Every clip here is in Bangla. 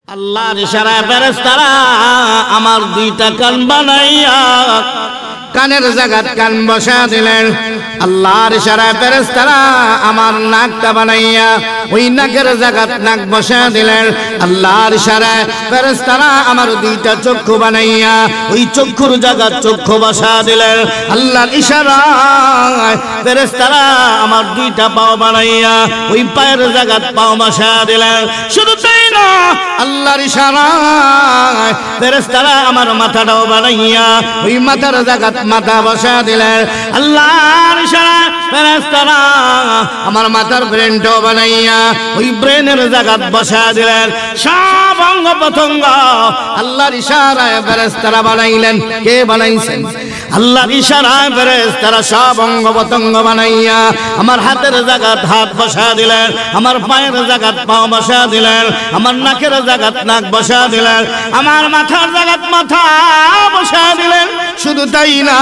আল্লাহর ইশারায় ফেরেশতারা আমার দুইটা কান বানাইয়া কানের জায়গাত কান বসা দিলেন। আল্লাহর ইশারায় ফেরেশতারা আমার নাকটা বানাইয়া ওই নাকের জায়গাত নাক বসা দিলেন। আল্লাহর ইশারায় ফেরেশতারা আমার দুইটা চক্ষু বানাইয়া ওই চক্ষুর জায়গাত চক্ষু বসা দিলেন। আল্লাহর ইশারায় ফেরেশতারা আমার দুইটা পাও বানাইয়া ওই পায়ের জায়গাত পাও বসা দিলেন। শুধু তাই না, আল্লাহর ইশারায় ফেরেশতারা আমার মাথাটাও বানাইয়া ওই মাথার জায়গাত মাথা বসা দিলেন। আল্লাহর ইশারায় ফেরেশতারা আমার মাথার ব্রেনটাও বানাইয়া ওই ব্রেনের জায়গাত বসা দিলেন। সব অঙ্গ প্রত্যঙ্গ আল্লাহর ইশারায় ফেরেশতারা বানাইলেন। কে বানাইছেন? আল্লাহর ইশারায় ফেরেশতারা সব অঙ্গ প্রত্যঙ্গ বানাইয়া আমার হাতের জায়গাত হাত বসা দিলেন, আমার পায়ের জায়গাত পাও বসা দিলেন, আমার নাকের জায়গাত নাক বসা দিলেন, আমার মাথার জায়গাত মাথা বসা দিলেন। শুধু তাই না,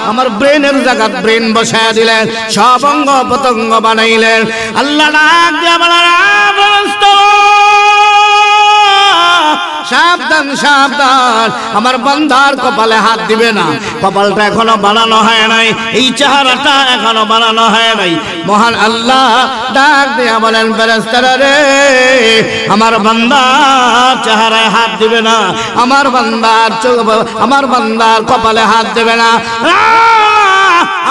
আমার ব্রেনের জায়গাত ব্রেন বসা দিলেন, সব অঙ্গ প্রত্যঙ্গ বানাইলেন। আল্লাহ ডাক দিয়া বলেন, সাবধান সাবধান, আমার বান্দার কপালে হাত দিবে না। কপালটা এখনো বানানো হয় নাই, এই চেহারাটা এখনো বানানো হয় নাই। মহান আল্লাহ ডাক দিয়া বলেন, ফেরেশতারা রে, আমার বান্দার চেহারায় হাত দিবে না, আমার বান্দার কপালে হাত দেবে না।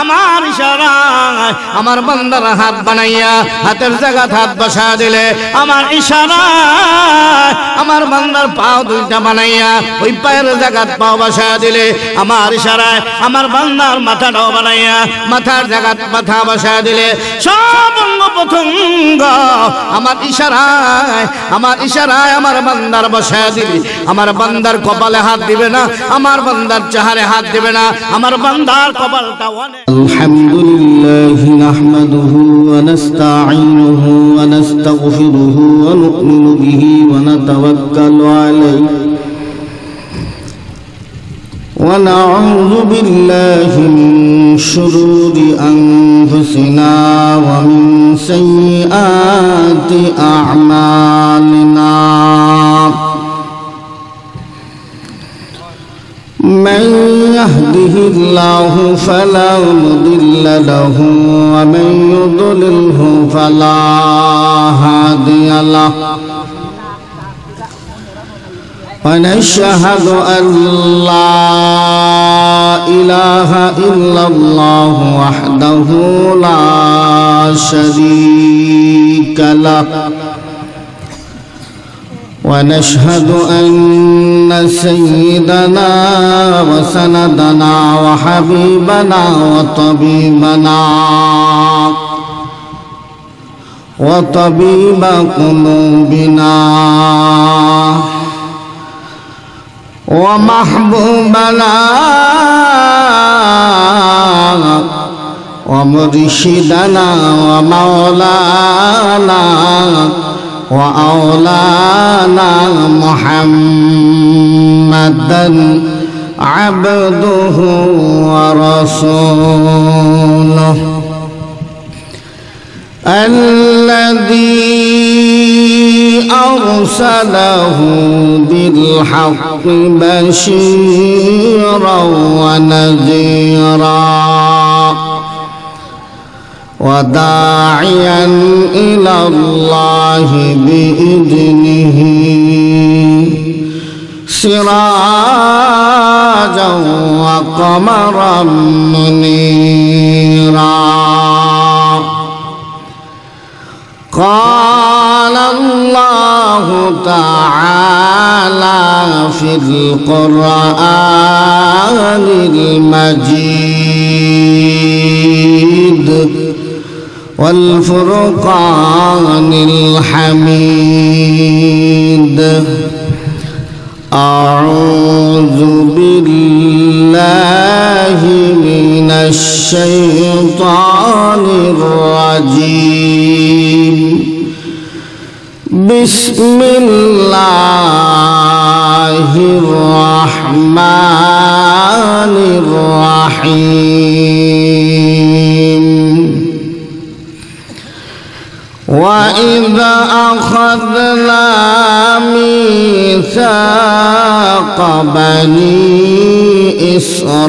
আমার ইশারায় আমার বান্দার হাত বানাইয়া হাতের জায়গাত হাত বসা দিলে, আমার ইশারায় আমার বান্দার পাও দুইটা বানাইয়া ওই পায়ের জায়গাত পাও বসা দিলে, আমার ইশারায় আমার বান্দার মাথাটাও বানাইয়া মাথার জায়গাত মাথা বসা দিলে, সব অঙ্গ প্রত্যঙ্গ আমার ইশারায় আমার বান্দার বসা দিলে। আমার বান্দার কপালে হাত দিবে না, আমার বান্দার চেহারায় হাত দিবে না, আমার বান্দার কপালটা আলহামদুলিল্লাহি নাহমাদুহু ওয়া নাস্তাঈনুহু ওয়া নাস্তাগফিরুহু ওয়া নু'মিনু বিহি ওয়া নাতাওয়াক্কালু আলাইহি ওয়া নাউযু বিল্লাহি মিন শুরুরি আনফুসিনা ওয়া মিন সাইয়্যাতি আ'মালিনা। من يهده الله فلا مضل له ومن يضلله فلا هادي له ونشهد أن لا إله إلا الله وحده لا شريك له ونشهد أن سيدنا وسندنا وحبيبنا وطبيب قلوبنا ومحبوبنا ومرشدنا ومولانا وأولانا محمدا عبده ورسوله الذي أرسله بالحق بشيرا ونذيرا وداعيا إلى الله بإذنه سراجا وقمرا منيرا. قال الله تعالى في القرآن المجيد والفرقان الحميد: أعوذ بالله من الشيطان الرجيم. بسم الله الرحمن الرحيم. وإذا أخذنا من بني إسرائيل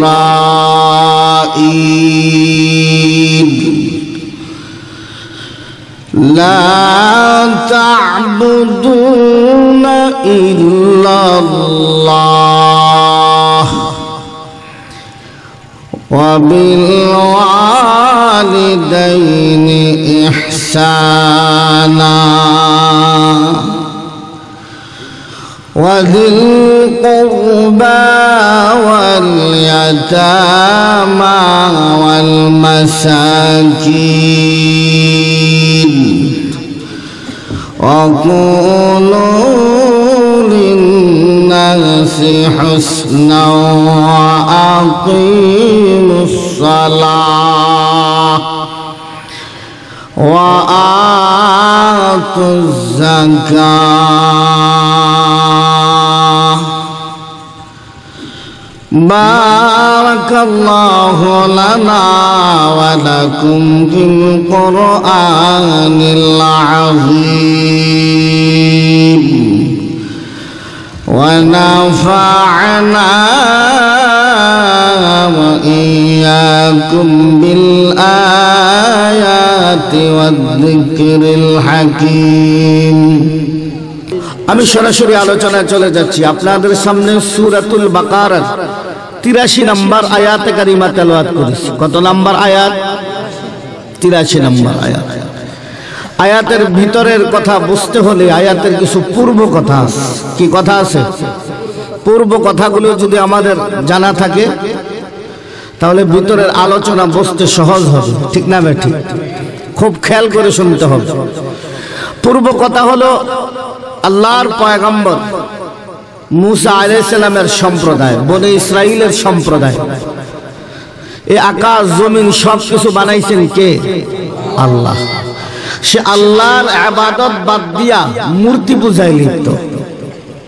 لا تعبدون إلا الله وبالوالدين إحسانا وذي القربى واليتامى والمساكين وقولوا للناس حسنا وأقيموا الصلاة وآتوا الزكاة بارك الله لنا ولكم في القرآن العظيم ونفعنا وإياكم بالآيات والذكر الحكيم আমি সরাসরি আলোচনায় চলে যাচ্ছি আপনাদের সামনে সূরাতুল বাকারার 83 নম্বর আয়াতে কারিমা তেলাওয়াত করেছি। কত নম্বর আয়াত? 83 নম্বর আয়াত। আয়াতের ভিতরের কথা বুঝতে হলে আয়াতের কিছু পূর্ব কথা আছে। কি কথা আছে? পূর্ব কথাগুলো যদি আমাদের জানা থাকে তাহলে ভিতরের আলোচনা বুঝতে সহজ হবে, ঠিক না ভাই? ঠিক, খুব খেয়াল করে শুনতে হবে। পূর্ব কথা হলো আল্লাহর পয়গম্বর মুসা আলাইহিস সালামের সম্প্রদায়, বনে ইসরাইলের সম্প্রদায়। এই আকাশ জমিন সবকিছু বানাইছেন কে? আল্লাহ। সে আল্লাহর ইবাদত বাদ দিয়া মূর্তি পূজায় লিপ্ত।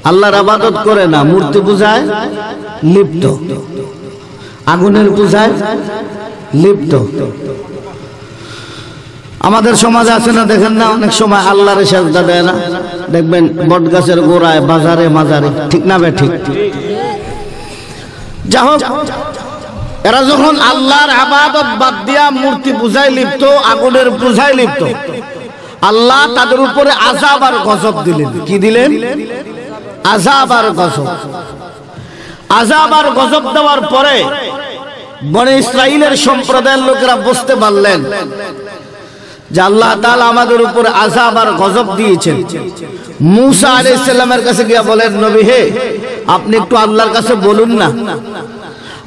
আল্লাহর ইবাদত করে না, মূর্তি পূজায় লিপ্ত, আগুনের পূজায় লিপ্ত। আমাদের সমাজে আছে না, দেখেন না, অনেক সময় আল্লাহর সেজদা দেয় না, দেখবেন বট গাছের গোড়ায়, বাজারে মাজারে, ঠিক না ভাই? ঠিক। যা হোক, এরা যখন আল্লাহর ইবাদত বাদ দিয়া মূর্তি পূজায় লিপ্ত, আগুনের পূজায় লিপ্ত, আল্লাহ তাদের উপরে আযাব আর গজব দিলেন। কি দিলেন? আযাব আর গজব। আযাব আর গজব দেওয়ার পরে বনে ইসরাইলের সম্প্রদায়ের লোকেরা বুঝতে পারলেন যে আল্লাহ তাআলা আমাদের উপর আযাব আর গজব দিয়েছেন। মুসা আলাইহিস সালামের কাছে গিয়ে বলেন, নবী হে, আপনি একটু আল্লাহর কাছে বলুন না,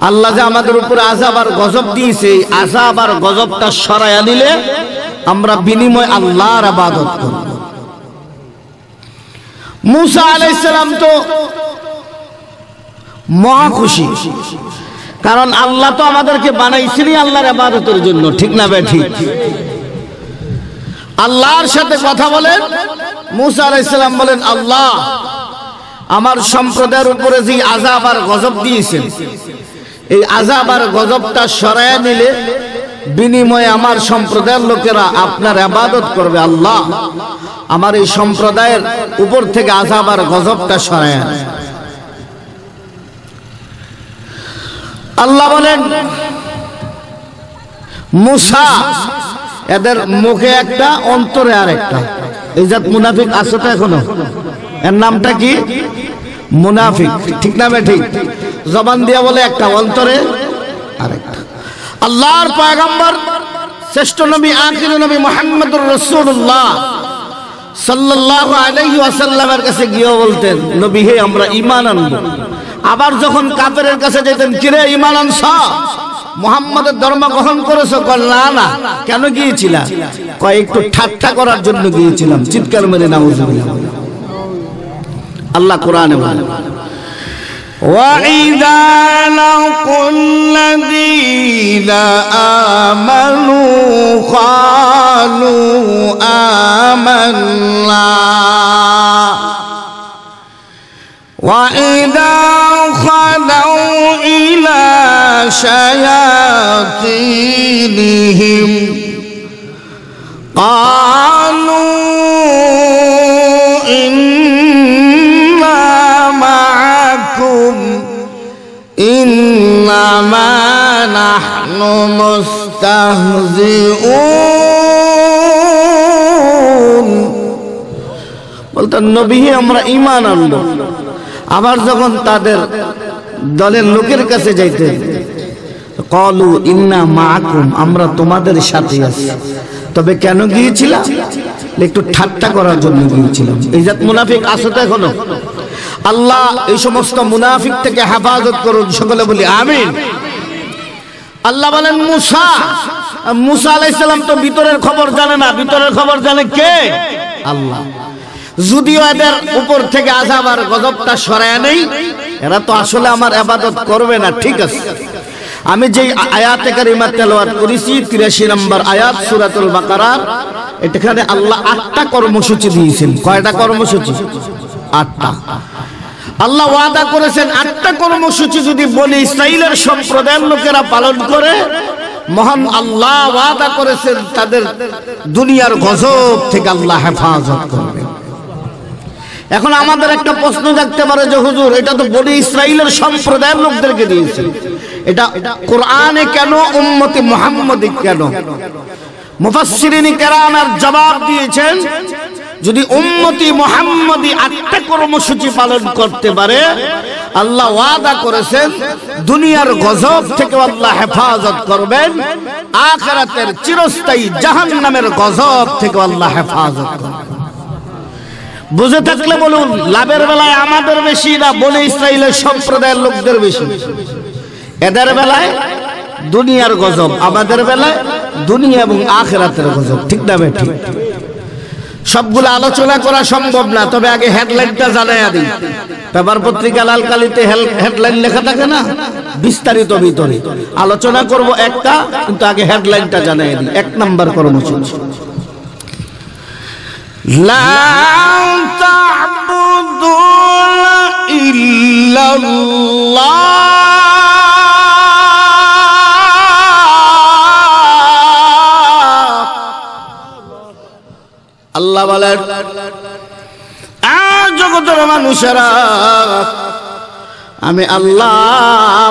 আল্লাহ যে আমাদের উপর আযাব আর গজব দিয়েছে, আযাব আর গজবটা সরাইয়া দিলে আমরা বিনিময় আল্লাহর ইবাদত করব। মুসা আলাইহিস সালাম তো মহা খুশি, কারণ আল্লাহ তো আমাদেরকে বানাইছেনই আল্লাহর ইবাদতের জন্য, ঠিক না ভাই? ঠিক। আল্লাহর সাথে কথা বলেন। মুসা আলাইহিস সালাম বলেন, আল্লাহ আমার সম্প্রদায়ের উপরে যে আযাব আর গজব দিয়েছেন, এই আযাব আর গজবটা সরাইয়া নিলে বিনিময়ে আমার সম্প্রদায়ের লোকেরা আপনার ইবাদত করবে। আল্লাহ আমার এই সম্প্রদায়ের উপর থেকে আযাব আর গজবটা সরাইয়া। আল্লাহ বলেন, মুসা, এদের মুখে একটা, অন্তরে আরেকটা। এই জাত মুনাফিক আছে তো এখনো, এর নামটা কি? মুনাফিক, ঠিক না ভাই? ঠিক। জবান দিয়া বলে একটা, অন্তরে আরেকটা। আল্লাহর পয়গম্বর শ্রেষ্ঠ নবী, আখির নবী মুহাম্মদুর রাসূলুল্লাহ সাল্লাল্লাহু আলাইহি ওয়াসাল্লামের কাছে গিয়ে বলতেন, নবী হে, আমরা ঈমান আনবো। আবার যখন কাফেরের কাছে যেতেন, কিরে ঈমান আনছ, মুহাম্মাদের ধর্ম গ্রহণ করেছো? কল না না। কেন গিয়েছিলা? কয় একটু ঠাট্টা করার জন্য গিয়েছিলাম। চিৎকার মেরে নাউযুবিল্লাহ। আল্লাহ কোরআনে বলেন, وَإِذَا لَقُوا الَّذِينَ آمَنُوا قَالُوا آمَنَّا وَإِذَا خَلَوْا إِلَى شَيَاطِينِهِمْ قَالُوا إِنَّا مَعَكُمْ يستهزئون বলতেন নবী আমরা ঈমান আনলো, আবার যখন তাদের দলের লোকের কাছে যাইতেন ক্বালু ইন্না মাআকুম, আমরা তোমাদের সাথে আছি। তবে কেন গিয়েছিলাম? একটু ঠাট্টা করার জন্য গিয়েছিলাম। এই জাত মুনাফিক আছে তো এখনো। আল্লাহ এই সমস্ত মুনাফিক থেকে হেফাজত করুন, সকলে বলি আমিন। আল্লাহ বলেন মুসা আলাইহিস সালাম তো ভিতরের খবর জানে না, ভিতরের খবর জানে কে? আল্লাহ। যদিও এদের উপর থেকে আযাব আর গজবটা সরায় নেই, এরা তো আসলে আমার ইবাদত করবে না, ঠিক আছে। আমি যে আয়াতে কারিমা তেলাওয়াত করেছি 83 নম্বর আয়াত সূরাতুল বাকারার, এখানে আল্লাহ 8টা কর্মসূচি দিয়েছেন। কয়টা কর্মসূচি? 8টা। আল্লাহ ওয়াদা করেছেন 8টা কর্মসূচি যদি বনি ইসরাইলের সম্প্রদায়ের লোকেরা পালন করে, মহান আল্লাহ ওয়াদা করেছেন তাদের দুনিয়ার গজব থেকে আল্লাহ হেফাজত করবেন। এখন আমাদের একটা প্রশ্ন থাকতে পারে যে হুজুর এটা তো বনি ইসরাইলের সম্প্রদায়ের লোকদেরকে দিয়েছেন, এটা কোরআনে কেন, উম্মতে মুহাম্মদে কেন? মুফাসসিরিন কেরামের জবাব দিয়েছেন, যদি উম্মতি মুহাম্মদি 8টা কর্মসূচি পালন করতে পারে, আল্লাহ ওয়াদা করেছেন দুনিয়ার গজব থেকে আল্লাহ হেফাজত করবেন, আখিরাতের চিরস্থায়ী জাহান্নামের গজব থেকে আল্লাহ হেফাজত করবেন। বুঝে থাকলে বলুন, লাভের বেলায় আমাদের বেশি না বনি ইসরাইলের সম্প্রদায়ের লোকদের বেশি? এদের বেলায় দুনিয়ার গজব, আমাদের বেলায় দুনিয়া এবং আখিরাতের গজব, ঠিক না ভাই? ঠিক। সবগুলো আলোচনা করা সম্ভব না, তবে আগে হেডলাইনটা জানাইয়া দিই। পেপার পত্রিকা লাল কালিতে হেডলাইন লেখা থাকে না, বিস্তারিত ভিতরে আলোচনা করব একটা, কিন্তু আগে হেডলাইনটা জানাইয়া দিই। 1 নম্বর কর্মসূচি, لا تعبدون إلا الله আল্লাহ বলেন জগতের মানুষেরা, আমি আল্লাহ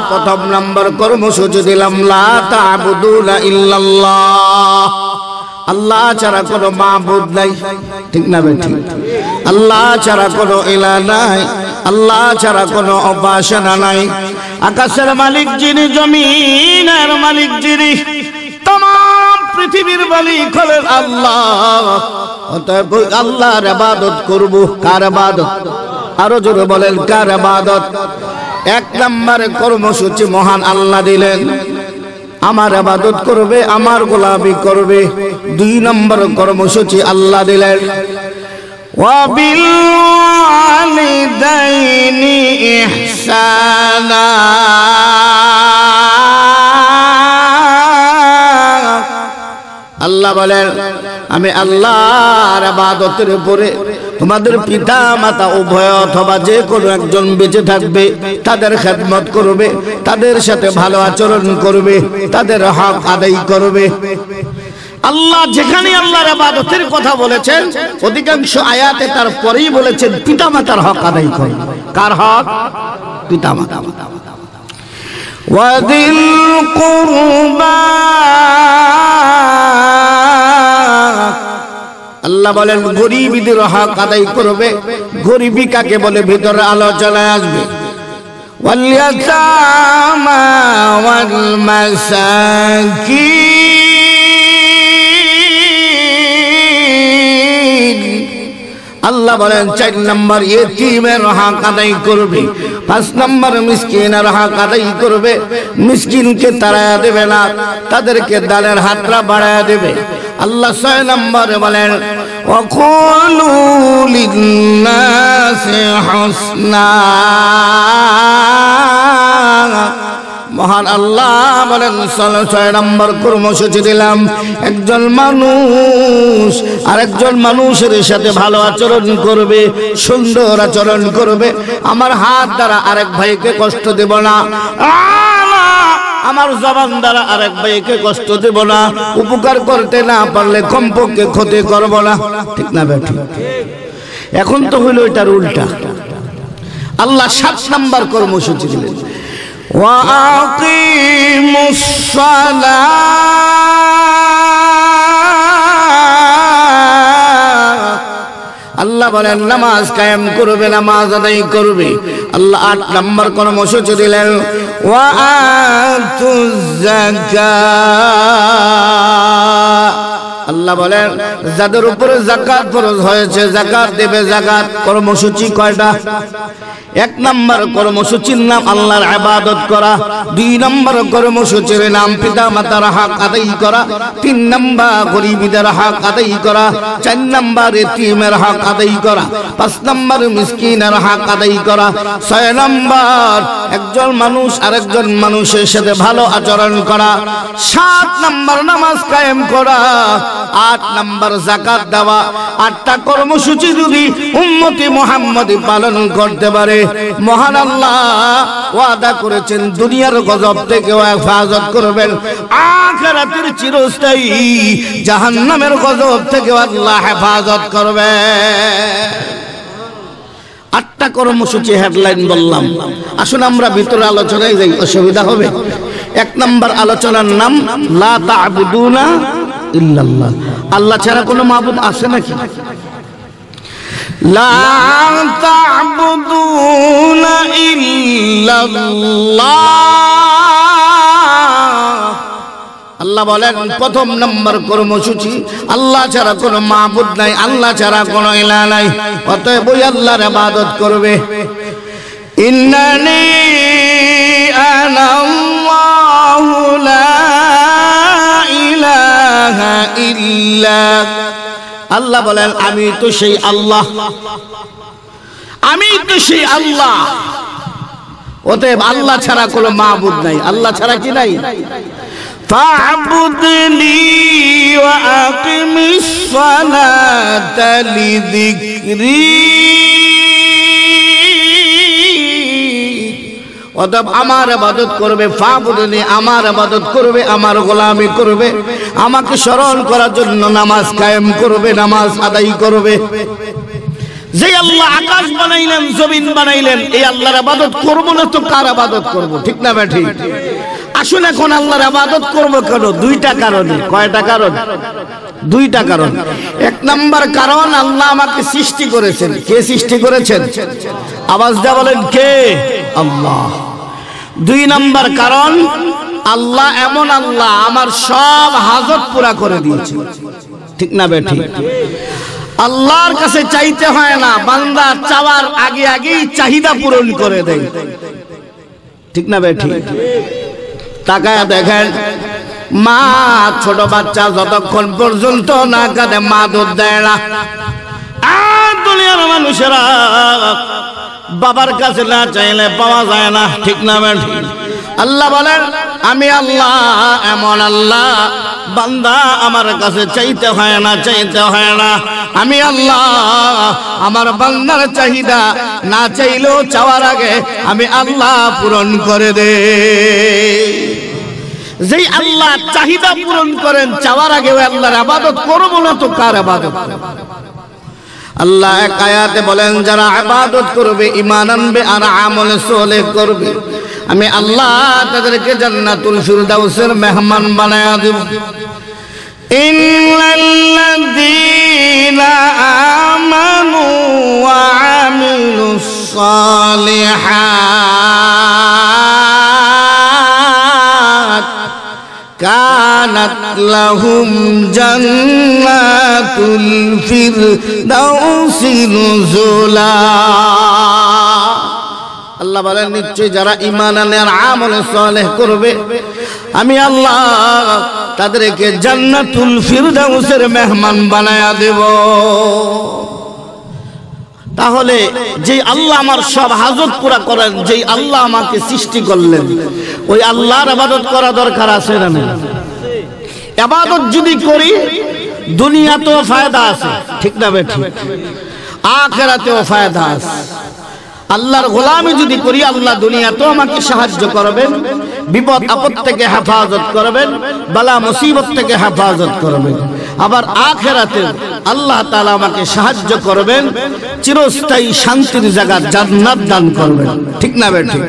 প্রথম নম্বর কর্মসূচি দিলাম, লা তা'বুদুনা ইল্লাল্লাহ, আল্লাহ ছাড়া কোনো মাবুদ নাই, ঠিক না ভাই? ঠিক। আল্লাহ ছাড়া কোনো ইলাহ নাই, আল্লাহ ছাড়া কোনো উপাসনা নাই। আকাশের মালিক যিনি, জমিনের মালিক যিনি, तमाम পৃথিবীর মালিক হলেন আল্লাহ। অতএব আল্লাহর ইবাদত করব। কার ইবাদত? আরো জোরে বলেন, কার ইবাদত? 1 নম্বরে কর্মসূচি মহান আল্লাহ দিলেন, আমার ইবাদত করবে, আমার গোলামি করবে। 2 নম্বর কর্মসূচি আল্লাহ দিলেন, ওয়া বিল ওয়ালিদাইনি ইহসানা, আল্লাহ বলেন আমি আল্লাহর ইবাদতের উপরে তোমাদের পিতা মাতা উভয় অথবা যে কোনো একজন বেঁচে থাকবে, তাদের খেদমত করবে, তাদের সাথে ভালো আচরণ করবে, তাদের হক আদায় করবে। আল্লাহ যেখানে আল্লাহর ইবাদতের কথা বলেছেন, অধিকাংশ আয়াতে তারপরেই বলেছেন পিতা মাতার হক আদায় করবে। কার হক? পিতা মাতা। ওয়াদিল কুরবা, আল্লাহ বলেন গরিবদের হক আদায় করবে। গরিবী কাকে বলে ভিতরে আলোচনায় আসবে। ওয়াল ইয়াতামা ওয়াল মাসাকিন, আল্লাহ বলেন 4 নম্বর ইয়েতিমের হক আদায় করবে। 5 নম্বর মিসকিনের হক আদায় করবে। মিসকিনকে তাড়ায়া দেবে না, তাদেরকে দানের হাতটা বাড়ায়া দেবে। আল্লাহ 6 নম্বরে বলেন, ওয়াকুলু লিন্নাসি হুসনা, মহান আল্লাহ বলেন 6 নম্বর কর্মসূচি দিলাম, একজন মানুষ আরেকজন মানুষের সাথে ভালো আচরণ করবে, সুন্দর আচরণ করবে। আমার হাত দ্বারা আরেক ভাইকে কষ্ট দেব না, আমার জবান দ্বারা আরেক ভাইকে কষ্ট দেব না, উপকার করতে না পারলে কমপক্ষে ক্ষতি করব না, ঠিক না ভাই? ঠিক। এখন তো হইল এটার উল্টা। আল্লাহ 7 নম্বর কর্মসূচি দিলেন, وأقيموا الصلاة আল্লাহ বলেন নামাজ কায়েম করবে, নামাজ আদায় করবে। আল্লাহ 8 নম্বর কর্মসূচি দিলেন, وآتوا الزكاة। আল্লাহ বলেন যাদের উপরে যাকাত ফরজ হয়েছে যাকাত দেবে। যাকাত কর্মসূচি কয়টা? 1 নম্বর কর্মসূচির নাম আল্লাহর ইবাদত করা, 2 নম্বর কর্মসূচির নাম পিতা মাতার হক আদায় করা, 3 নম্বর গরিবদের হক আদায় করা, 4 নম্বর এতিমের হক আদায় করা, 5 নম্বর মিসকিনের হক আদায় করা, 6 নম্বর একজন মানুষ আরেকজন মানুষের সাথে ভালো আচরণ করা, 7 নম্বর নামাজ কায়েম করা, 8 নম্বর যাকাত দেওয়া। 8টা কর্মসূচি যদি উম্মতি মুহাম্মদি পালন করতে পারে, মহান আল্লাহ ওয়াদা করেছেন দুনিয়ার গজব থেকে হেফাজত করবেন, আখিরাতের চিরস্থায়ী জাহান্নামের গজব থেকে আল্লাহ হেফাজত করবে। 8টা কর্মসূচি হেডলাইন বললাম। আসুন আমরা ভিতরে আলোচনায় যাই, অসুবিধা হবে। 1 নম্বর আলোচনার নাম লা তা'বুদুনা ইল্লাল্লাহ। আল্লাহ ছাড়া কোনো মাবুদ আছে নাকি? লা তা'বুদুনা ইল্লাল্লাহ। আল্লাহ বলেন প্রথম নম্বর কর্মসূচি আল্লাহ ছাড়া কোনো মাবুদ নাই, আল্লাহ ছাড়া কোনো ইলাহ নাই, অতএব ওই আল্লাহর ইবাদত করবে। ইন্নানি আনাল্লাহু লা ইলাহা ইল্লা। আল্লাহ বলেন আমি তো সেই আল্লাহ, আমি তো সেই আল্লাহ। অতএব আল্লাহ ছাড়া কোনো মাবুদ নাই। আল্লাহ ছাড়া কি নাই? ফা'বুদনি ওয়া আকিমিস সালাতা লিযিকরি। অতএব আমার ইবাদত করবে, ফা'বুদনি আমার ইবাদত করবে, আমার গোলামি করবে, আমাকে স্মরণ করার জন্য নামাজ কায়েম করবে, নামাজ আদায় করবে। যে আল্লাহ আকাশ বানাইলেন, জমিন বানাইলেন, এই আল্লাহর ইবাদত করব না তো কার ইবাদত করব? ঠিক না বেঠিক? আসুন এখন আল্লাহর ইবাদত করব কেন? 2টা কারণে। কয়টা কারণ? 2টা কারণ। 1 নম্বর কারণ আল্লাহ আমাকে সৃষ্টি করেছেন। কে সৃষ্টি করেছেন? আওয়াজ দিয়ে বলেন কে? আল্লাহ। 2 নম্বর কারণ আল্লাহ এমন আল্লাহ আমার সব হাজত পুরা করে দিয়েছে। ঠিক না বেঠিক? আল্লাহর কাছে চাইতে হয় না, বান্দা চাওয়ার আগে আগেই চাহিদা পূরণ করে দেয়। ঠিক না বেঠিক? তাকায় দেখেন, মা ছোট বাচ্চা যতক্ষণ পর্যন্ত না কাঁদে মা দুধ দেয় না। আর দুনিয়ার মানুষেরা বাবার কাছে না চাইলে পাওয়া যায় না। ঠিক না বেঠিক? আল্লাহ বলেন আমি আল্লাহ এমন আল্লাহ, বান্দা আমার কাছে চাইতে হয় না, চাইতে হয় না। আমি আল্লাহ আমার বান্দার চাহিদা না চাইলেও চাওয়ার আগে আমি আল্লাহ পূরণ করে দে। যেই আল্লাহ চাহিদা পূরণ করেন চাওয়ার আগে ওই আল্লাহর ইবাদত করব না তো কার ইবাদত? আল্লাহ এক আয়াতে বলেন যারা ইবাদত করবে, ঈমান আনবে আর আমল সালেহ করবে, আমি আল্লাহ তাদেরকে জান্নাতুল ফিরদাউসের মেহমান বানায়া দেব। ইল্লাল্লাযীনা আমানু ওয়া আমিলুস সালিহাত কানাত লাহুম জান্নাতুল ফিরদাউসি নুজুলা। আল্লাহ বলেন নিশ্চয় যারা ঈমান আনে আর আমল সালেহ করবে, আমি আল্লাহ তাদেরকে জান্নাতুল ফিরদাউসের মেহমান বানায়া দেব। তাহলে যে আল্লাহ আমার সব হাজত পুরা করেন, যে আল্লাহ আমাকে সৃষ্টি করলেন, ওই আল্লাহর ইবাদত করা দরকার আছে না? ইবাদত যদি করি দুনিয়াতেও ফায়দা আছে। ঠিক না বেঠিক? আখিরাতেও ফায়দা আছে। আল্লাহর গোলামি যদি করি আল্লাহ দুনিয়াতেও আমাকে সাহায্য করবেন, বিপদ আপদ থেকে হেফাজত করবেন, বালা মুসিবত থেকে হেফাজত করবেন। আবার আখিরাতে আল্লাহ তাআলা আমাকে সাহায্য করবেন, চিরস্থায়ী শান্তির জায়গা জান্নাত দান করবেন। ঠিক না বেঠিক?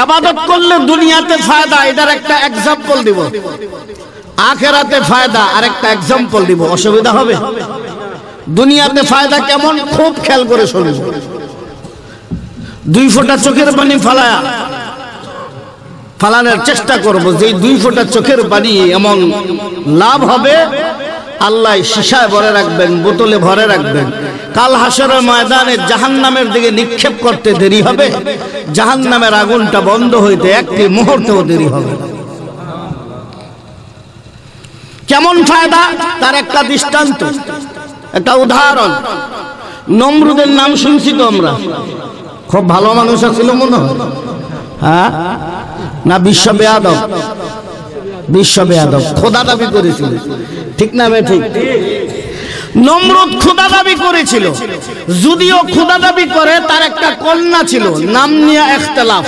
ইবাদত করলে দুনিয়াতে ফায়দা, এটার একটা এক্সাম্পল দিব। আখিরাতে ফায়দা, আরেকটা এক্সাম্পল দিব। অসুবিধা হবে? দুনিয়াতে ফায়দা কেমন খুব খেয়াল করে শুনুন। 2 ফোঁটা চোখের পানি ফালানোর চেষ্টা করব, যে 2 ফোঁটা চোখের পানি এমন লাভ হবে, আল্লাহ শিশায় ভরে রাখবেন, বোতলে ভরে রাখবেন। কাল হাসরের ময়দানে জাহান্নামের দিকে নিক্ষেপ করতে দেরি হবে, জাহান্নামের আগুনটা বন্ধ হইতে একটি মুহূর্তও দেরি হবে না। কেমন ফায়দা তার একটা দৃষ্টান্ত, একটা উদাহরণ। নমরুদের নাম শুনছি তো আমরা, খুব ভালো মানুষ ছিল মনে হয়, হ্যাঁ না? বিশ্ব বেয়াদব খোদা দাবি করেছিল, ঠিক না ভাই? ঠিক। নমরুদ খোদা দাবি করেছিল, যদিও খোদা দাবি করে তার একটা কন্যা ছিল, নাম নিয়ে ইখতিলাফ।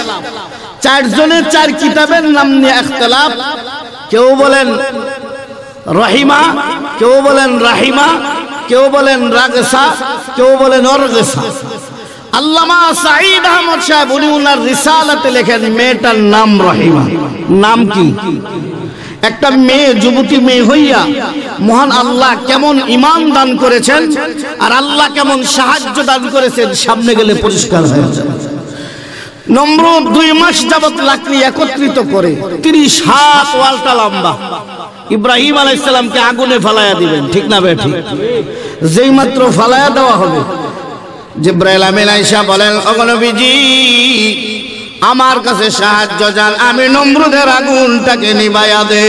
4 জনের 4 কিতাবের নাম নিয়ে ইখতিলাফ। কেউ বলেন রহিমা, কেউ বলেন রাহিমা, কেউ বলেন রাগসা, কেউ বলেন অরগসা। আল্লামা সাঈদ আহমদ সাহেব উনি ওনার রিসালাতে লেখেন মেয়েটার নাম রহিমা। নাম কি? একটা মেয়ে, যুবতী মেয়ে হইয়া মহান আল্লাহ কেমন ঈমান দান করেছেন, আর আল্লাহ কেমন সাহায্য দান করেছেন, সামনে গেলে পরিষ্কার হয়ে যাবে। নমরুদ 2 মাস যাবত লাকড়ি একত্রিত করে 30 হাত ওয়ালটা লম্বা ইব্রাহিম আলাইহিস সালামকে আগুনে ফালায়া দিবেন, ঠিক না ভাই? ঠিক। যেই মাত্র ফালায়া দেওয়া হবে, জিবরাইল আমিন আয়েশা বলেন, ওগো নবীজি আমার কাছে সাহায্য চান, আমি নমরুদের আগুনটাকে নিভাইয়া দে।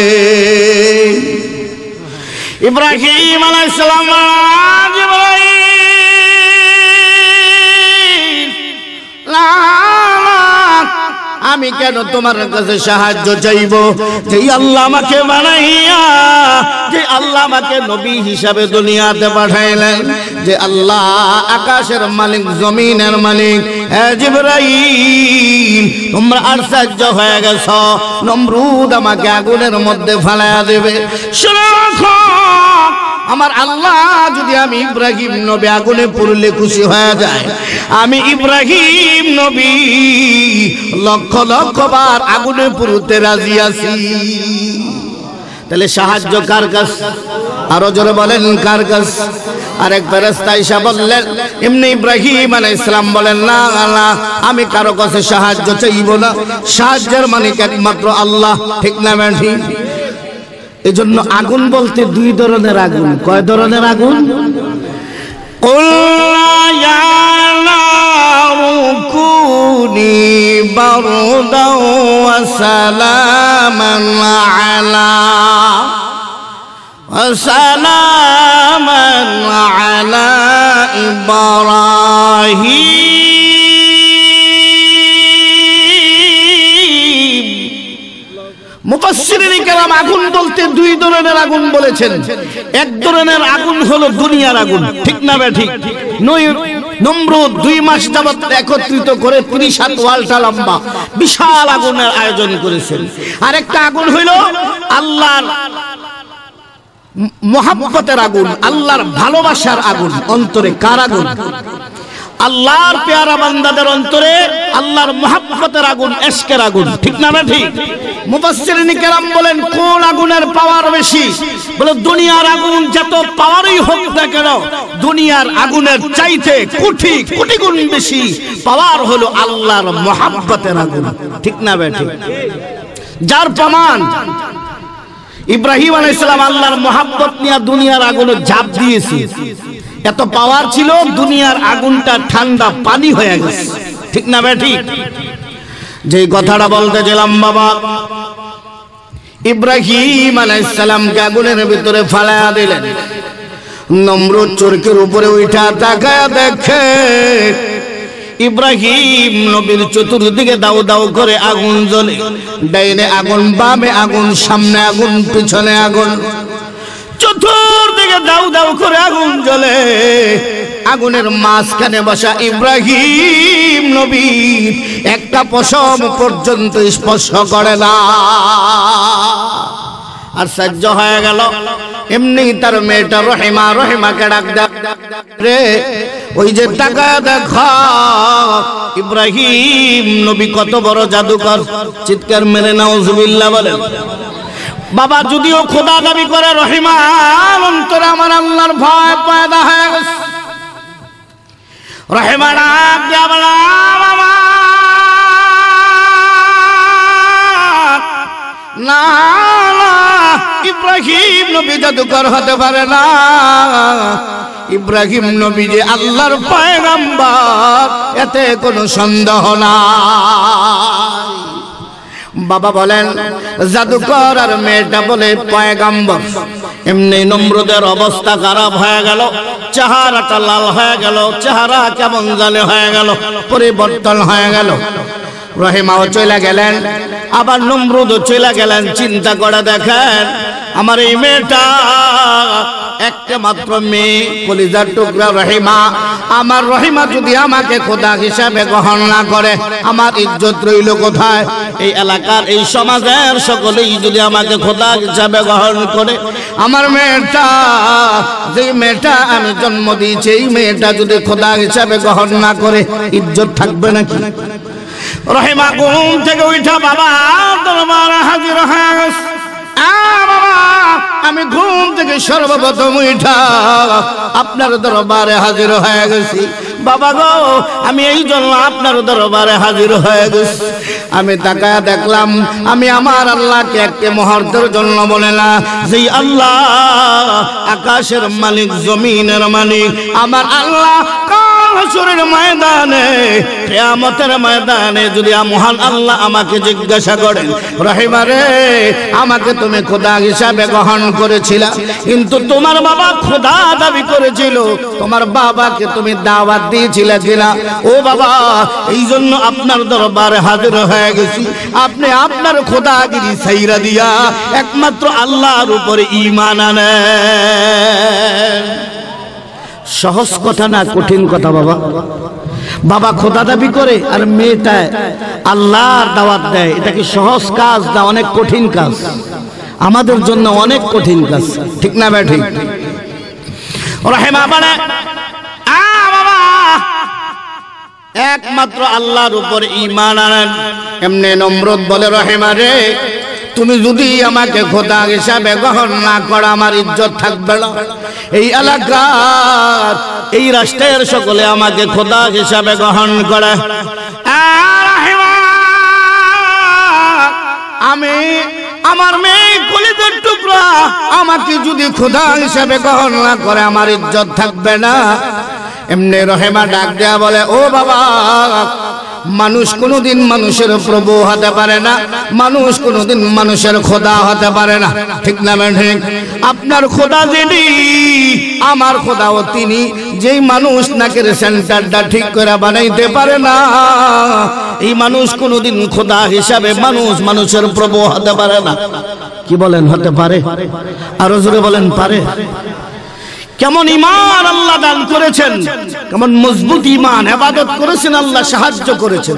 ইব্রাহিম আলাইহিস সালাম, আমি কেন তোমার কাছে সাহায্য চাইব? যে আল্লাহ আমাকে বানাইয়া, যে আল্লাহ আমাকে নবী হিসাবে দুনিয়াতে পাঠাইলেন, যে আল্লাহ আকাশের মালিক, জমিনের মালিক, হে জিবরাইল তোমরা আশ্চর্য হয়ে গেছ, নমরুদ আমাকে আগুনের মধ্যে ফেলাইয়া দেবে। শুনো রাখো, আমার আল্লাহ যদি আমি ইব্রাহিম নবী আগুনে পুড়লে খুশি হয়ে যায়, আমি ইব্রাহিম নবী লক্ষ লক্ষ বার আগুনে পুড়তে রাজি আছি। তাহলে সাহায্য কার কাছ? আরো জোরে বলেন কার কাছ? আরেক ফেরেশতা এসে বললেন, এমনি ইব্রাহিম আলাইহিস সালাম বলেন, না না, আমি কারো কাছে সাহায্য চাইব না, সাহায্যের মালিক একমাত্র আল্লাহ, ঠিক না ঠিক? এজন্য আগুন বলতে 2 ধরনের আগুন। কয় ধরনের আগুন? কুনি বারদাও ওয়া সালামান আলা ইব্রাহিম। মুফাসসিরিন কেরাম আগুন বলতে 2 ধরনের আগুন বলেছেন। এক ধরনের আগুন হলো দুনিয়ার আগুন, ঠিক না ভাই? ঠিক। নমরুদ 2 মাস যাবত একত্রিত করে 30 হাত ওয়ালটা লম্বা বিশাল আগুনের আয়োজন করেছেন। আরেকটা আগুন হলো আল্লাহর মুহাব্বতের আগুন, আল্লাহর ভালোবাসার আগুন। অন্তরে কার আগুন? আল্লাহর পেয়ারা বান্দাদের অন্তরে আল্লাহর মুহাব্বতের আগুন, ইশকের আগুন, ঠিক না ভাই? ঠিক। মুফাসসিরিন কেরাম বলেন, কোন আগুনের পাওয়ার বেশি? বলে দুনিয়ার আগুন যত পাওয়ারই হোক না কেন, দুনিয়ার আগুনের চাইতে কোটি কোটি গুণ বেশি পাওয়ার হলো আল্লাহর মুহাব্বতের আগুন, ঠিক না ভাই? ঠিক। যার প্রমাণ ইব্রাহিম আলাইহিস সালাম আল্লাহর মুহাব্বত নিয়ে দুনিয়ার আগুনে ঝাঁপ দিয়েছে। এত পাওয়ার ছিল, দুনিয়ার আগুনটা ঠান্ডা পানি হয়ে গেছে, ঠিক না ভাই? ঠিক। যে কথাটা বলতে গেলাম, বাবা ইব্রাহিম আলাইহিস সালামকে আগুনের ভিতরে ফালায়া দিলেন। নমরুদ চরকির উপরে উঠা তাকায়া দেখে ইব্রাহিম নবীর চতুর্দিকে দাও দাও করে আগুন জ্বলে। ডাইনে আগুন, বামে আগুন, সামনে আগুন, পিছনে আগুন, চতুর্দিকে দাউ দাউ করে আগুন জ্বলে। আগুনের মাঝখানে বসা ইব্রাহিম নবী একটা পশম পর্যন্ত স্পর্শ করে না। আর সহ্য হয়ে গেল। এমনি তার মেয়েটা রহিমাকে ডাক দেয়, রে ওই যে টাকা দেখা ইব্রাহিম নবী কত বড় জাদুকর। চিৎকার মেরে নাউজুবিল্লাহ বলেন। বাবা যদিও খোদা দাবি করে, রহিমা অন্তরে আমার আল্লাহর ভয় পয়দা হয়ে গেছে। রহিমা ডাক দিয়া বলে, বাবা না ইব্রাহিম নবী জাদুকর হতে পারে না, ইব্রাহিম নবী যে আল্লাহর পয়গম্বর, এতে কোনো সন্দেহ নাই। বাবা বলেন জাদুকর আর মেয়েটা বলে পয়গম্বর। এমনি নমরুদের অবস্থা খারাপ হয়ে গেল, চেহারাটা লাল হয়ে গেল, চেহারা কেমন জানে হয়ে গেল, পরিবর্তন হয়ে গেল। রহিমাও চলে গেলেন, আবার নমরুদও চলে গেলেন। চিন্তা করে দেখেন, আমার এই মেয়েটা একটা মাত্র মেয়ে, কলিজার টুকরা রহিমা। আমার রহিমা যদি আমাকে খোদা হিসাবে গ্রহণ না করে, আমার ইজ্জত রইল কোথায়? এই এলাকার এই সমাজের সকলেই যদি আমাকে খোদা হিসাবে গ্রহণ করে, আমার মেয়েটা, যে মেয়েটা আমি জন্ম দিয়েছি, এই মেয়েটা যদি খোদা হিসাবে গ্রহণ না করে, ইজ্জত থাকবে নাকি? রহিমা ঘুম থেকে উঠা বাবা দরবারে হাজির হয়ে গেছে। বাবা আমি ঘুম থেকে সর্বপ্রথম উঠা আপনার দরবারে হাজির হয়ে গেছি। বাবা গো, আমি এই জন্য আপনার দরবারে হাজির হয়ে গেছি। আমি তাকায় দেখলাম, আমি আমার আল্লাহকে একটি মুহূর্তের জন্য বলে না, যেই আল্লাহ আকাশের মালিক, জমিনের মালিক, আমার আল্লাহ হাসরের ময়দানে, কিয়ামতের ময়দানে যদি মহান আল্লাহ আমাকে জিজ্ঞাসা করেন, রহিমা রে আমাকে তুমি খোদা হিসাবে গ্রহণ করেছিলা, কিন্তু তোমার বাবা খোদা দাবি করেছিল, তোমার বাবাকে তুমি দাওয়াত দিয়েছিলে কিনা? ও বাবা, এই জন্য আপনার দরবারে হাজির হয়ে গেছি। আপনি আপনার খোদাগিরি ছাইরা দিয়া একমাত্র আল্লাহর উপরে ঈমান আনেন। সহজ কথা না, কঠিন কথা বাবা। বাবা খোদা দাবি করে আর মেয়েটা আল্লাহর দাওয়াত দেয়, এটা কি সহজ কাজ না অনেক কঠিন কাজ? আমাদের জন্য অনেক কঠিন কাজ, ঠিক না ভাই? ঠিক। রহিমা বলে, বাবা একমাত্র আল্লাহর উপর ঈমান আনেন। এমনি নমরুদ বলে, রহিমা রে তুমি যদি আমাকে খোদা হিসাবে গ্রহণ না করো, আমার ইজ্জত থাকবে না। এই এলাকার, এই রাষ্ট্রের সকলে আমাকে খোদা হিসাবে গ্রহণ করে। আমি আমার মেয়ে কলিজার টুকরা আমাকে যদি খোদা হিসাবে গ্রহণ না করে, আমার ইজ্জত থাকবে না। এমনি রহিমা ডাক দেয়া বলে, ও বাবা, মানুষ কোনোদিন মানুষের প্রভু হতে পারে না, মানুষ কোনোদিন মানুষের খোদা হতে পারে না, ঠিক না? ঠিক। আপনার খোদা যিনি, আমার খোদাও তিনি। যেই মানুষ নাকের সেন্টারটা ঠিক করে বানাইতে পারে না, এই মানুষ কোনোদিন খোদা হিসাবে মানুষের প্রভু হতে পারে না। কি বলেন, হতে পারে? আরো জোরে বলেন, পারে? কেমন ঈমান আল্লাহ দান করেছেন, কেমন মজবুত ঈমান, ইবাদত করেছেন, আল্লাহ সাহায্য করেছেন।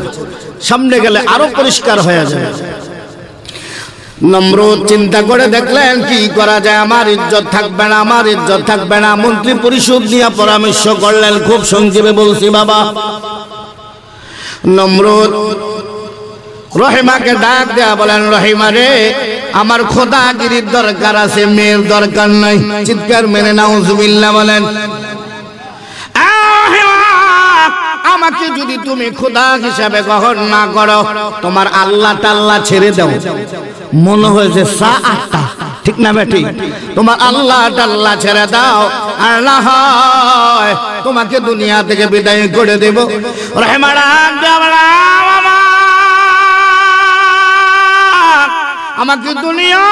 সামনে গেলে আরো পরিষ্কার হয়ে যাবে। নমরুদ চিন্তা করে দেখলেন কি করা যায়, আমার ইজ্জত থাকবে না, আমার ইজ্জত থাকবে না। মন্ত্রী পরিষদ নিয়ে পরামর্শ করলেন। খুব সংক্ষেপে বলছি বাবা। নমরুদ রহিমাকে ডাক দেয়া বলেন, রহিমা রে আমার খোদাগিরির দরকার আছে, মেয়ের দরকার নাই। চিৎকার মেরে নাউজুবিল্লাহ বলেন। আমাকে যদি তুমি খোদা হিসাবে গ্রহণ না করো, তোমার আল্লাহ টাল্লাহ ছেড়ে দাও। মনে হয়েছে সা আটটা, ঠিক না বেটি? তোমার আল্লাহ টাল্লাহ ছেড়ে দাও, আর না হয় তোমাকে দুনিয়া থেকে বিদায় করে দেব। রহিমা আমাকে দুনিয়া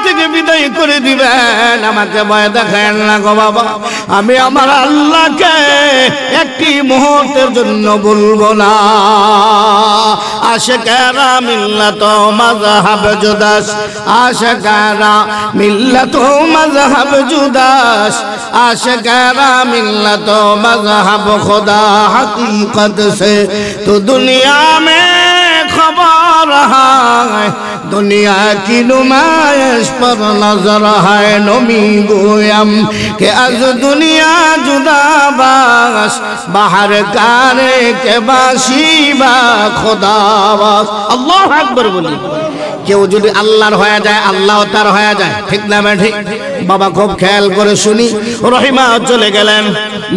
থেকে বিদায় করে দিবেন, আমাকে ভয় দেখায় না গো বাবা। আমি আমার আল্লাহকে একটি মুহূর্তের জন্য বলবো না। আশিকেরা মিল্লাত মাযহাব জুদাস, আশিকেরা মিল্লাত মাযহাব জুদাস, আশিকেরা মিল্লাত মাযহাব खुदा हकीकत से तो दुनिया में खबर रहा है, दुनिया की नुमाइश पर नजर है। नमी गोयम के अज दुनिया जुदा बास, बाहर कारे के बासी बा खुदा बास। আল্লাহু আকবার বলি। কেউ যদি আল্লাহর হয়ে যায়, আল্লাহ তার হয়ে যায়, ঠিক না ঠিক? বাবা খুব খেয়াল করে শুনি। রহিমা চলে গেলেন।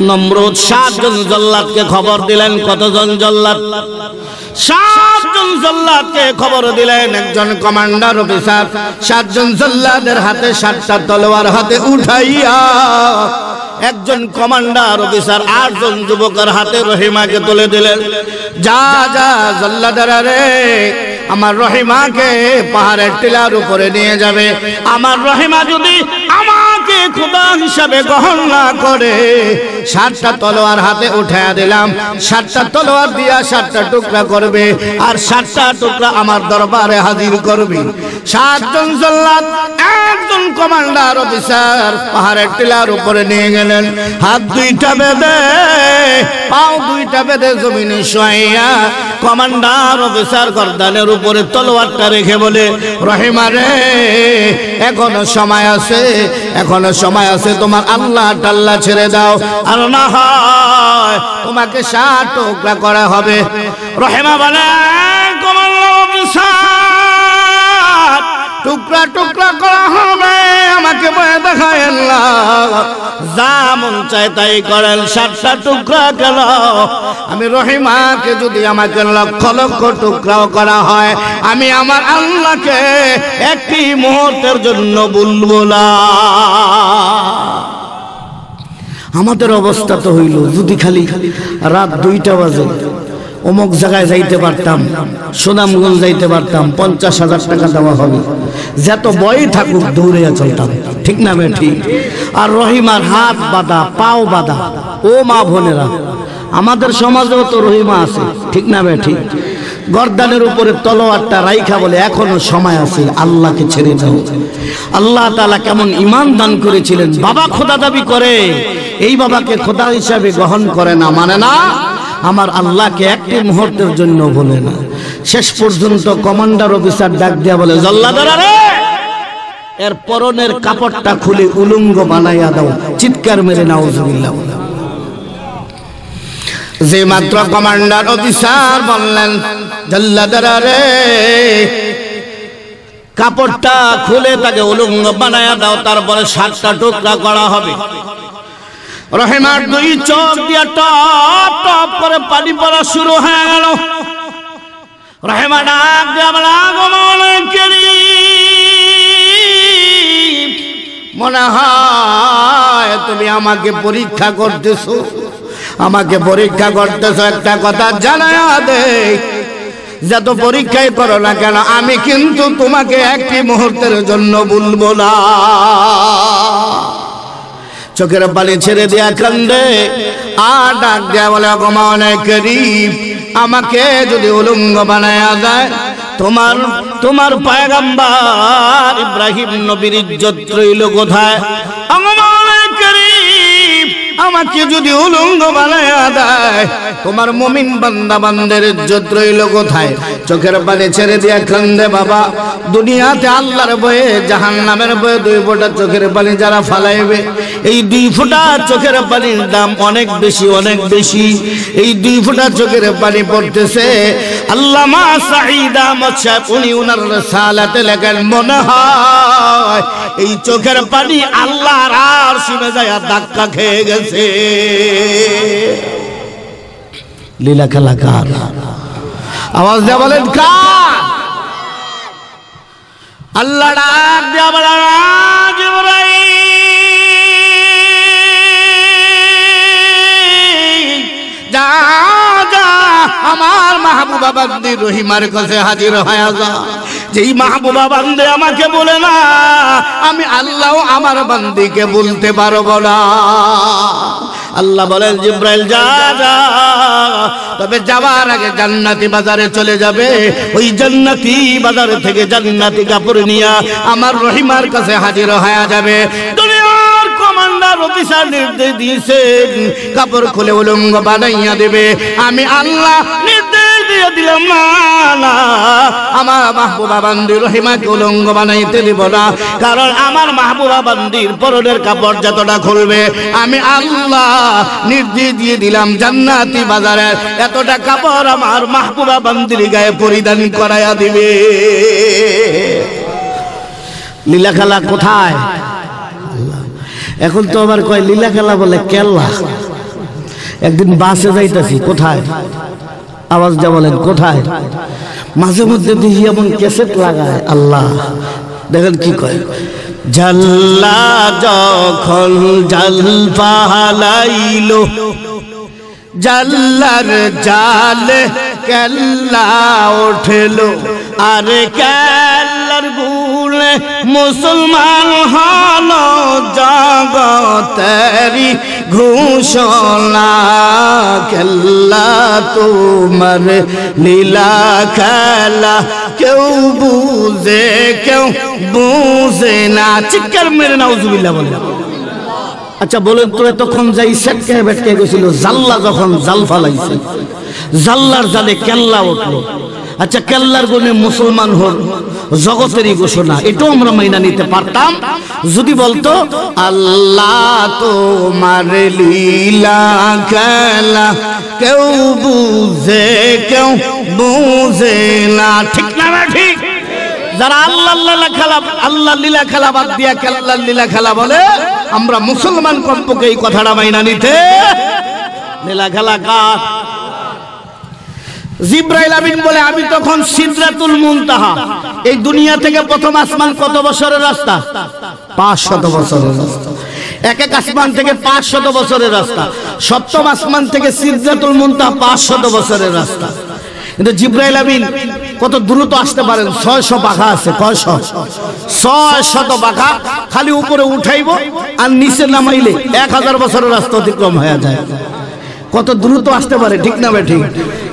নমরুদ 7 জন জল্লাদকে খবর দিলেন। কতজন জল্লাদ? 7 জন জল্লাদকে খবর দিলেন। একজন কমান্ডার অফিসার 7 জন জল্লাদের হাতে 7টা তলোয়ার হাতে উঠাইয়া, একজন কমান্ডার অফিসার 8 জন যুবকের হাতে রহিমাকে তুলে দিলেন। যা যা জল্লাদারা রে, আমার রহিমাকে পাহাড়ের টিলার উপরে নিয়ে যাবে। আমার রহিমা যদি আমাকে খোদা হিসাবে গ্রহণ না করে, 7টা তলোয়ার হাতে উঠাইয়া দিলাম। 7টা তলোয়ার দিয়া 7টা টুকরা করবে, আর 7টা টুকরা আমার দরবারে হাজির করবে। 7 জন জল্লাদ, একজন কমান্ডার অফিসার পাহাড়ের টিলার উপরে নিয়ে গেলেন। হাত 2টা বেঁধে, পাও 2টা বেঁধে জমিনে শোয়াইয়া কমান্ডার অফিসার গর্দানের উপরে তলোয়ারটা রেখে বলে, রহিমা রে, এখনো সময় আছে, এখনো সময় আছে, তোমার আল্লাহ টাল্লা ছেড়ে দাও, আর না হয় তোমাকে 7 টুকরা করা হবে। রহিমা বলে, কমান্ডার অফিসার, টুকরা টুকরা করা হবে, আমাকে ভয় দেখায়েন না। যা মন চায় তাই করেন, 7টা টুকরা কেন? আমি রহিমাকে যদি আমাকে লক্ষ লক্ষ টুকরাও করা হয়, আমি আমার আল্লাহকে একটি মুহূর্তের জন্য বলবো না। আমাদের অবস্থা তো হইল, যদি খালি রাত 2টা বাজে অমুক জায়গায় যাইতে পারতাম, সুনামগঞ্জ যাইতে পারতাম, 50,000 টাকা দেওয়া হবে, যত বই থাকুক দৌড়ে চলতাম, ঠিক না ঠিক? আর রহিমার হাত বাঁধা, পাও বাঁধা। ও মা বোনেরা, আমাদের সমাজেও তো রহিমা আছে, ঠিক না ঠিক? গর্দানের উপরে তলোয়ারটা রাইখা বলে, এখনো সময় আছে, আল্লাহকে ছেড়ে দাও। আল্লাহ তাআলা কেমন ঈমান দান করেছিলেন। বাবা খোদা দাবি করে, এই বাবাকে খোদা হিসাবে গ্রহণ করে না, মানে না, আমার আল্লাহকে একটি মুহূর্তের জন্য বলে না। শেষ পর্যন্ত কমান্ডার অফিসার ডাক দিয়া বলে, জল্লাদরা রে, এর পরনের কাপড়টা খুলে উলঙ্গ বানাইয়া দাও। চিৎকার মেরে নাউজুবিল্লাহ। যে মাত্র কমান্ডার অফিসার বললেন, জল্লাদরা রে, কাপড়টা খুলে তাকে উলঙ্গ বানায়া দাও, তারপরে 7টা টুকরা করা হবে। রহিমার 2 চোখ দিয়ে টপ টপ করে পানি পড়া শুরু হয়ে গেল। রহিমা ডাক দিয়ে বলে, আগমন করিম, মনে হয় তুমি আমাকে পরীক্ষা করতেছো, আমাকে পরীক্ষা করতেছো। একটা কথা জানায়া দে, যত পরীক্ষাই করো না কেন, আমি কিন্তু তোমাকে একটি মুহূর্তের জন্য বলবো না। চোখের পানি ছেড়ে দিয়া কান্দে, আর ডাক দেয়া বলে, আগমন করিম, আমাকে যদি উলঙ্গ বানায়া যায়, তোমার পয়গম্বর ইব্রাহিম নবীর ইজ্জত রইল কোথায়? আগমন করিম, আমাকে যদি উলঙ্গ বানায়া দেয়, তোমার মুমিন বান্দা বান্দের ইজ্জত রইল কোথায়? চোখের পানি ছেড়ে দিয়া কান্দে। বাবা, দুনিয়াতে আল্লাহর ভয়ে, জাহান্নামের ভয়ে 2 ফোঁটা চোখের পানি যারা ফালাইবে, এই 2 ফোঁটা চোখের পানির দাম অনেক বেশি, অনেক বেশি। এই 2 ফোঁটা চোখের পানি পড়তেছে। আল্লামা সাঈদ আহমদ সাহেব উনি ওনার রিসালাতে লেখেন, মনে হয় এই চোখের পানি আল্লাহর আরশে যায় ধাক্কা খেয়ে গেছে। লীলা খেলা কার? আওয়াজ দিয়ে বলেন কার? আল্লাহ ডাক দিয়া বলে, জিবরাইল, যা যা আমার মাহবুবা বান্দি রহিমার কাছে হাজির হয়ে যা। যেই মাহবুবা বান্দে আমাকে বলে না, আমি আল্লাহ আমার বান্দিকে বলতে পারবো না। আল্লাহ বলেন, জিবরাইল যা যা, তবে যাওয়ার আগে জান্নাতি বাজারে চলে যাবে। ওই জান্নাতি বাজার থেকে জান্নাতি কাপড় নিয়ে আমার রহিমার কাছে হাজির হয়ে যাবে। দুনিয়ার কমান্ডার অফিসার নির্দেশ দিয়েছেন, কাপড় খুলে উলঙ্গ বানাইয়া দেবে। আমি আল্লাহ নির্দেশ দিয়ে দিলাম, না মাহবুবা বান্দি রহিমাকে উলঙ্গ বানাইতে দিব না, কারণ আমার মাহবুবা বান্দির পরনের কাপড় যতটা খুলবে আমি আল্লাহ নির্দেশ দিয়ে দিলাম জান্নাতি বাজারের এতটা কাপড় আমার মাহবুবা বান্দির গায়ে পরিধান করায়া দিবে। লীলা খেলা কোথায়? এখন তো আবার কয় লীলা খেলা বলে কেল্লা। একদিন বাসে যাইতেছি, কোথায় আওয়াজ যা বলেন কোথায়, মাঝে মধ্যে দেখি এমন ক্যাসেট লাগায়, আল্লাহ দেখেন কি কয়, জাল্লা যখন জাল পালাইলো জাল্লার জালে কেল্লা উঠলো, আরে কেল্লার গুলে মুসলমান হলো জগতেরি ঘোষণা, কেল্লা তোমার লীলা খেলা কেউ বুঝে কেউ বুঝে না। চিৎকার মেরে নাউজুবিল্লাহ বলে। আচ্ছা বলেন তো এতক্ষণ যাই সেটকে বেটকে গেছিল, জাল্লা যখন জাল ফালাইছে, জাল্লার জালে কেল্লা উঠলো। আচ্ছা কেল্লার গুণে মুসলমান হল জগতেরই ঘোষণা, এটাও আমরা মাইনা নিতে পারতাম যদি বলতো আল্লাহ তোমার লীলা খেলা কেউ বুঝে কেউ বুঝে না। ঠিক না ঠিক? যারা আল্লাহ খেলা আল্লাহ লীলা খেলা বাদ দিয়া কেল্লার লীলা খেলা বলে, আমরা মুসলমান কমপক্ষে এই কথাটা মাইনা নিতে। লীলা খেলা কার? জিব্রাইল আমিন বলে আমি তখন সিদরাতুল মুনতাহা, এই দুনিয়া থেকে প্রথম আসমান কত বছরের রাস্তা? 500 বছরের রাস্তা। এক এক আসমান থেকে 500 বছরের রাস্তা। সপ্তম আসমান থেকে সিদরাতুল মুনতাহা 500 বছরের রাস্তা। কিন্তু জিব্রাইল আমিন কত দ্রুত আসতে পারেন? 600 পাখা আছে। কয়শো? 600 পাখা। খালি উপরে উঠাইবো আর নিচে নামাইলে 1000 বছরের রাস্তা অতিক্রম হয়ে যায়। কত দ্রুত আসতে পারে, ঠিক না ঠিক?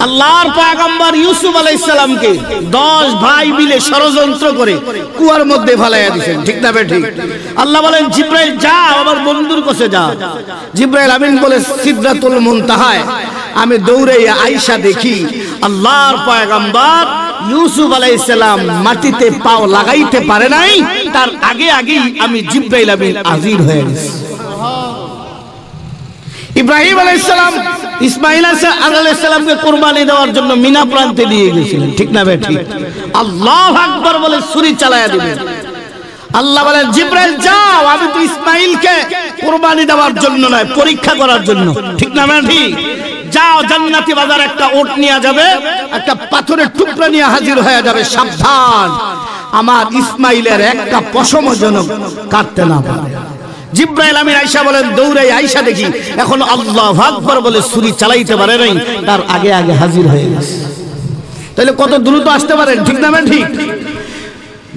আল্লাহর পয়গম্বর ইউসুফ আলাইহিস সালামকে 10 ভাই মিলে ষড়যন্ত্র করে কুয়ার মধ্যে ফেলাইয়া দিয়েছেন, ঠিক না ঠিক? আল্লাহ বলেন জিব্রাইল যা আমার বন্ধুর কাছে যা। জিব্রাইল আমিন বলে সিদরাতুল মুনতাহায় আমি দৌড়ে আয়েশা দেখি আল্লাহর পয়গম্বর ইউসুফ আলাইহিস সালাম মাটিতে পাও লাগাইতে পারে নাই, তার আগে আগেই আমি জিব্রাইল আমিন হাজির হয়ে গেছি। ইব্রাহিম আলাইহিস সালাম ইসমাঈল আলাইহিস সালামকে কুরবানি দেওয়ার জন্য মিনা প্রান্তে নিয়ে গেছিলেন, ঠিক না ঠিক? আল্লাহু আকবার বলে ছুরি চালায়া দিবেন। আল্লাহ বলেন জিব্রাইল যাও, আমি তো ইসমাঈলকে কুরবানি দেওয়ার জন্য নয়, পরীক্ষা করার জন্য, ঠিক না ঠিক? যাও জান্নাতি বাজার একটা ওট নিয়ে যাবে, একটা পাথরের টুকরা নিয়ে হাজির হয়ে যাবে, সাবধান আমার ইসমাঈলের একটা পশমও যেন কাটতে না পারে। জিব্রাইল আমিন আয়েশা বলেন দৌড়ে আয়েশা দেখি এখন আল্লাহু আকবার বলে ছুরি চালাইতে পারে নাই, তার আগে আগে হাজির হয়ে গেছে। তাহলে কত দ্রুত আসতে পারেন, ঠিক না ঠিক?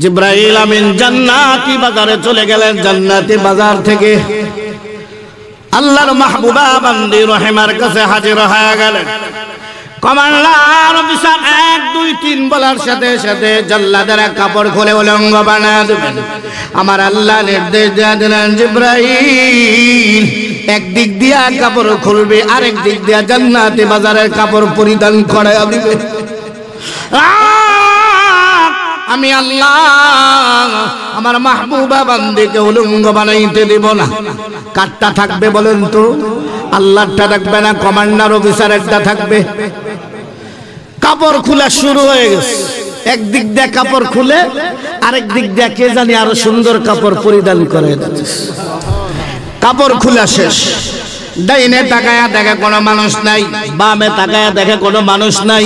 জিব্রাইল আমিন জান্নাতি বাজারে চলে গেলেন। জান্নাতি বাজার থেকে আল্লাহর মাহবুবা বান্দি রহিমার কাছে হাজির হয়ে গেলেন। কমান্ডার অফিসার 1 2 3 বলার সাথে সাথে জাল্লাদের কাপড় খুলে উলঙ্গ বানায় দেবেন। আমার আল্লাহ নির্দেশ দিয়ে দিলেন জিব্রাইল একদিক দিয়া কাপড় খুলবে, আরেক দিক দিয়া জান্নাতি বাজারের কাপড় পরিধান করায় দিবে। আমি আল্লাহ আমার মাহবুবা বান্দিকে উলঙ্গ বানাইতে দেব না। কারটা থাকবে বলেন তো? আল্লাহটা থাকবে না, কমান্ডার অফিসার একটা থাকবে। কাপড় খোলা শুরু হয়ে গেছে। একদিক দিয়ে কাপড় খুলে আরেক দিক দিয়ে কে জানি আরো সুন্দর কাপড় পরিধান করে দিচ্ছে। কাপড় খোলা শেষ। ডাইনে তাকায়া দেখে কোনো মানুষ নাই, বামে তাকায়া দেখে কোনো মানুষ নাই,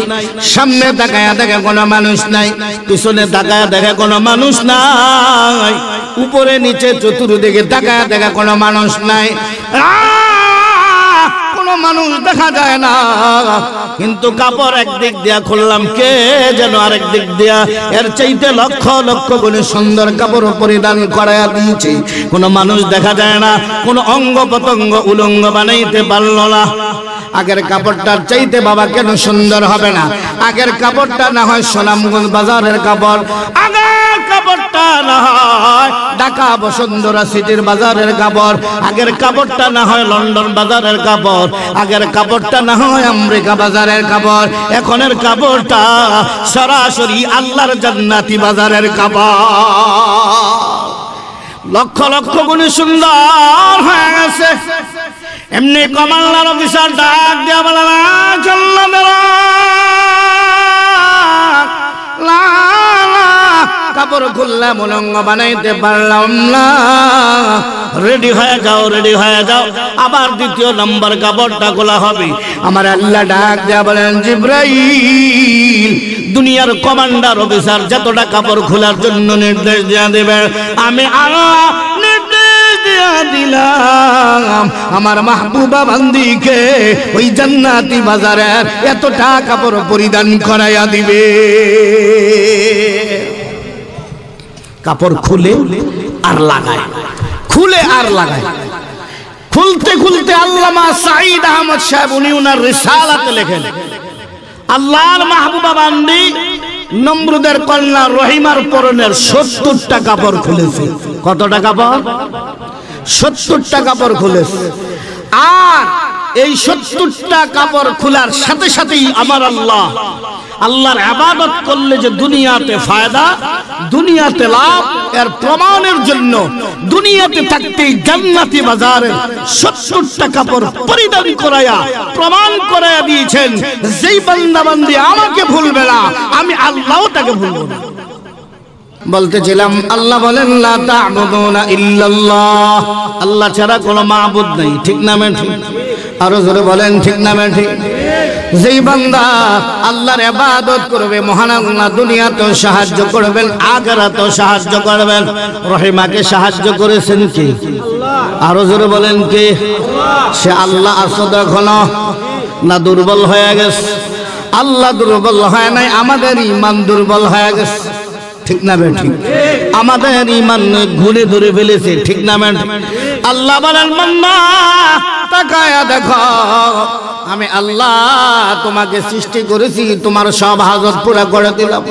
সামনে তাকায়া দেখে কোনো মানুষ নাই, পিছনে তাকায়া দেখে কোনো মানুষ নাই, উপরে নিচে চতুর্দিকে তাকায়া দেখে কোনো মানুষ নাই, কোনো মানুষ দেখা যায় না। কিন্তু কাপড় একদিক দিয়া খুললাম, কে যেন আরেক দিক দিয়া এর চাইতে লক্ষ লক্ষ গুণে সুন্দর কাপড় পরিধান করাইয়া দিয়েছি। কোনো মানুষ দেখা যায় না, কোনো অঙ্গ প্রত্যঙ্গ উলঙ্গ বানাইতে পারলো না। আগের কাপড়টার চাইতে বাবা কেন সুন্দর হবে না? আগের কাপড়টা না হয় সোনামগঞ্জ বাজারের কাপড়, আগের কাপড়টা কাপড়টা না হয় ঢাকা বসুন্ধরা সিটির বাজারের কাপড়, আগের কাপড়টা না হয় লন্ডন বাজারের কাপড়, আগের কাপড়টা না হয় আমেরিকা বাজারের কাপড়, এখনের কাপড়টা সরাসরি আল্লাহর জান্নাতি বাজারের কাপড়। লক্ষ লক্ষ গুণে সুন্দর হয়ে গেছে। এমনি কমান্ডার অফিসার ডাক দিয়া বলে কাপড় খুললাম উলঙ্গ বানাইতে পারলাম না, রেডি হয়ে যাও, রেডি হয়ে যাও, আবার দ্বিতীয় নম্বর কাপড়টা খোলা হবে। আমার আল্লাহ ডাক দিয়া বলেন জিবরাইল দুনিয়ার কমান্ডার অফিসার যতটা কাপড় খোলার জন্য নির্দেশ দিয়া দেবে আমি আল্লাহ নির্দেশ দিয়া দিলাম আমার মাহবুবা বান্দিকে ওই জান্নাতি বাজারের এতটা কাপড় পরিধান করাইয়া দিবে। কাপড় খুলে আর লাগায়, খুলে আর লাগায়, খুলতে খুলতে আল্লামা সাঈদ আহমদ সাহেব উনি ওনার রিসালাতে লেখেন আল্লাহর মাহবুবা বান্দি নমরুদের কন্যা রহিমার পরনের 70টা কাপড় খুলেছে। কতটা কাপড়? 70টা কাপড় খুলেছে। আর এই 70টা কাপড় খোলার সাথে সাথেই আমার আল্লাহ আল্লাহর ইবাদত করলে যে দুনিয়াতে ফায়দা, দুনিয়াতে লাভ, এর প্রমাণের জন্য দুনিয়াতে থাকতেই জান্নাতি বাজারে 70টা কাপড় পরিধান করায়া প্রমাণ করায়া দিয়েছেন যেই বান্দা বান্দি আমাকে ভুলবে না আমি আল্লাহও তাকে ভুলব না। বলতেছিলাম আল্লাহ বলেন লা তা'বুদুনা ইল্লাল্লাহ, আল্লাহ ছাড়া কোনো মাবুদ নেই, ঠিক না ঠিক? আরো জোরে বলেন ঠিক না ঠিক? যেই বান্দা আল্লাহর ইবাদত করবে মহান আল্লাহ দুনিয়াতেও সাহায্য করবেন, আখিরাতেও সাহায্য করবেন। রহিমাকে সাহায্য করেছেন কে? আরো জোরে বলেন কে? সে আল্লাহ আসদ এখনো না দুর্বল হয়ে গেছে? আল্লাহ দুর্বল হয় নাই, আমাদের ঈমান দুর্বল হয়ে গেছে, ঠিক না ঠিক? আমাদের ঈমান ঘুরে ধরে ফেলেছে, ঠিক না ঠিক? আল্লাহ বলেন বান্দা তাকায়া দেখো আমি আল্লাহ তোমাকে সৃষ্টি করেছি, তোমার সব হাজত পুরা করে দিলাম।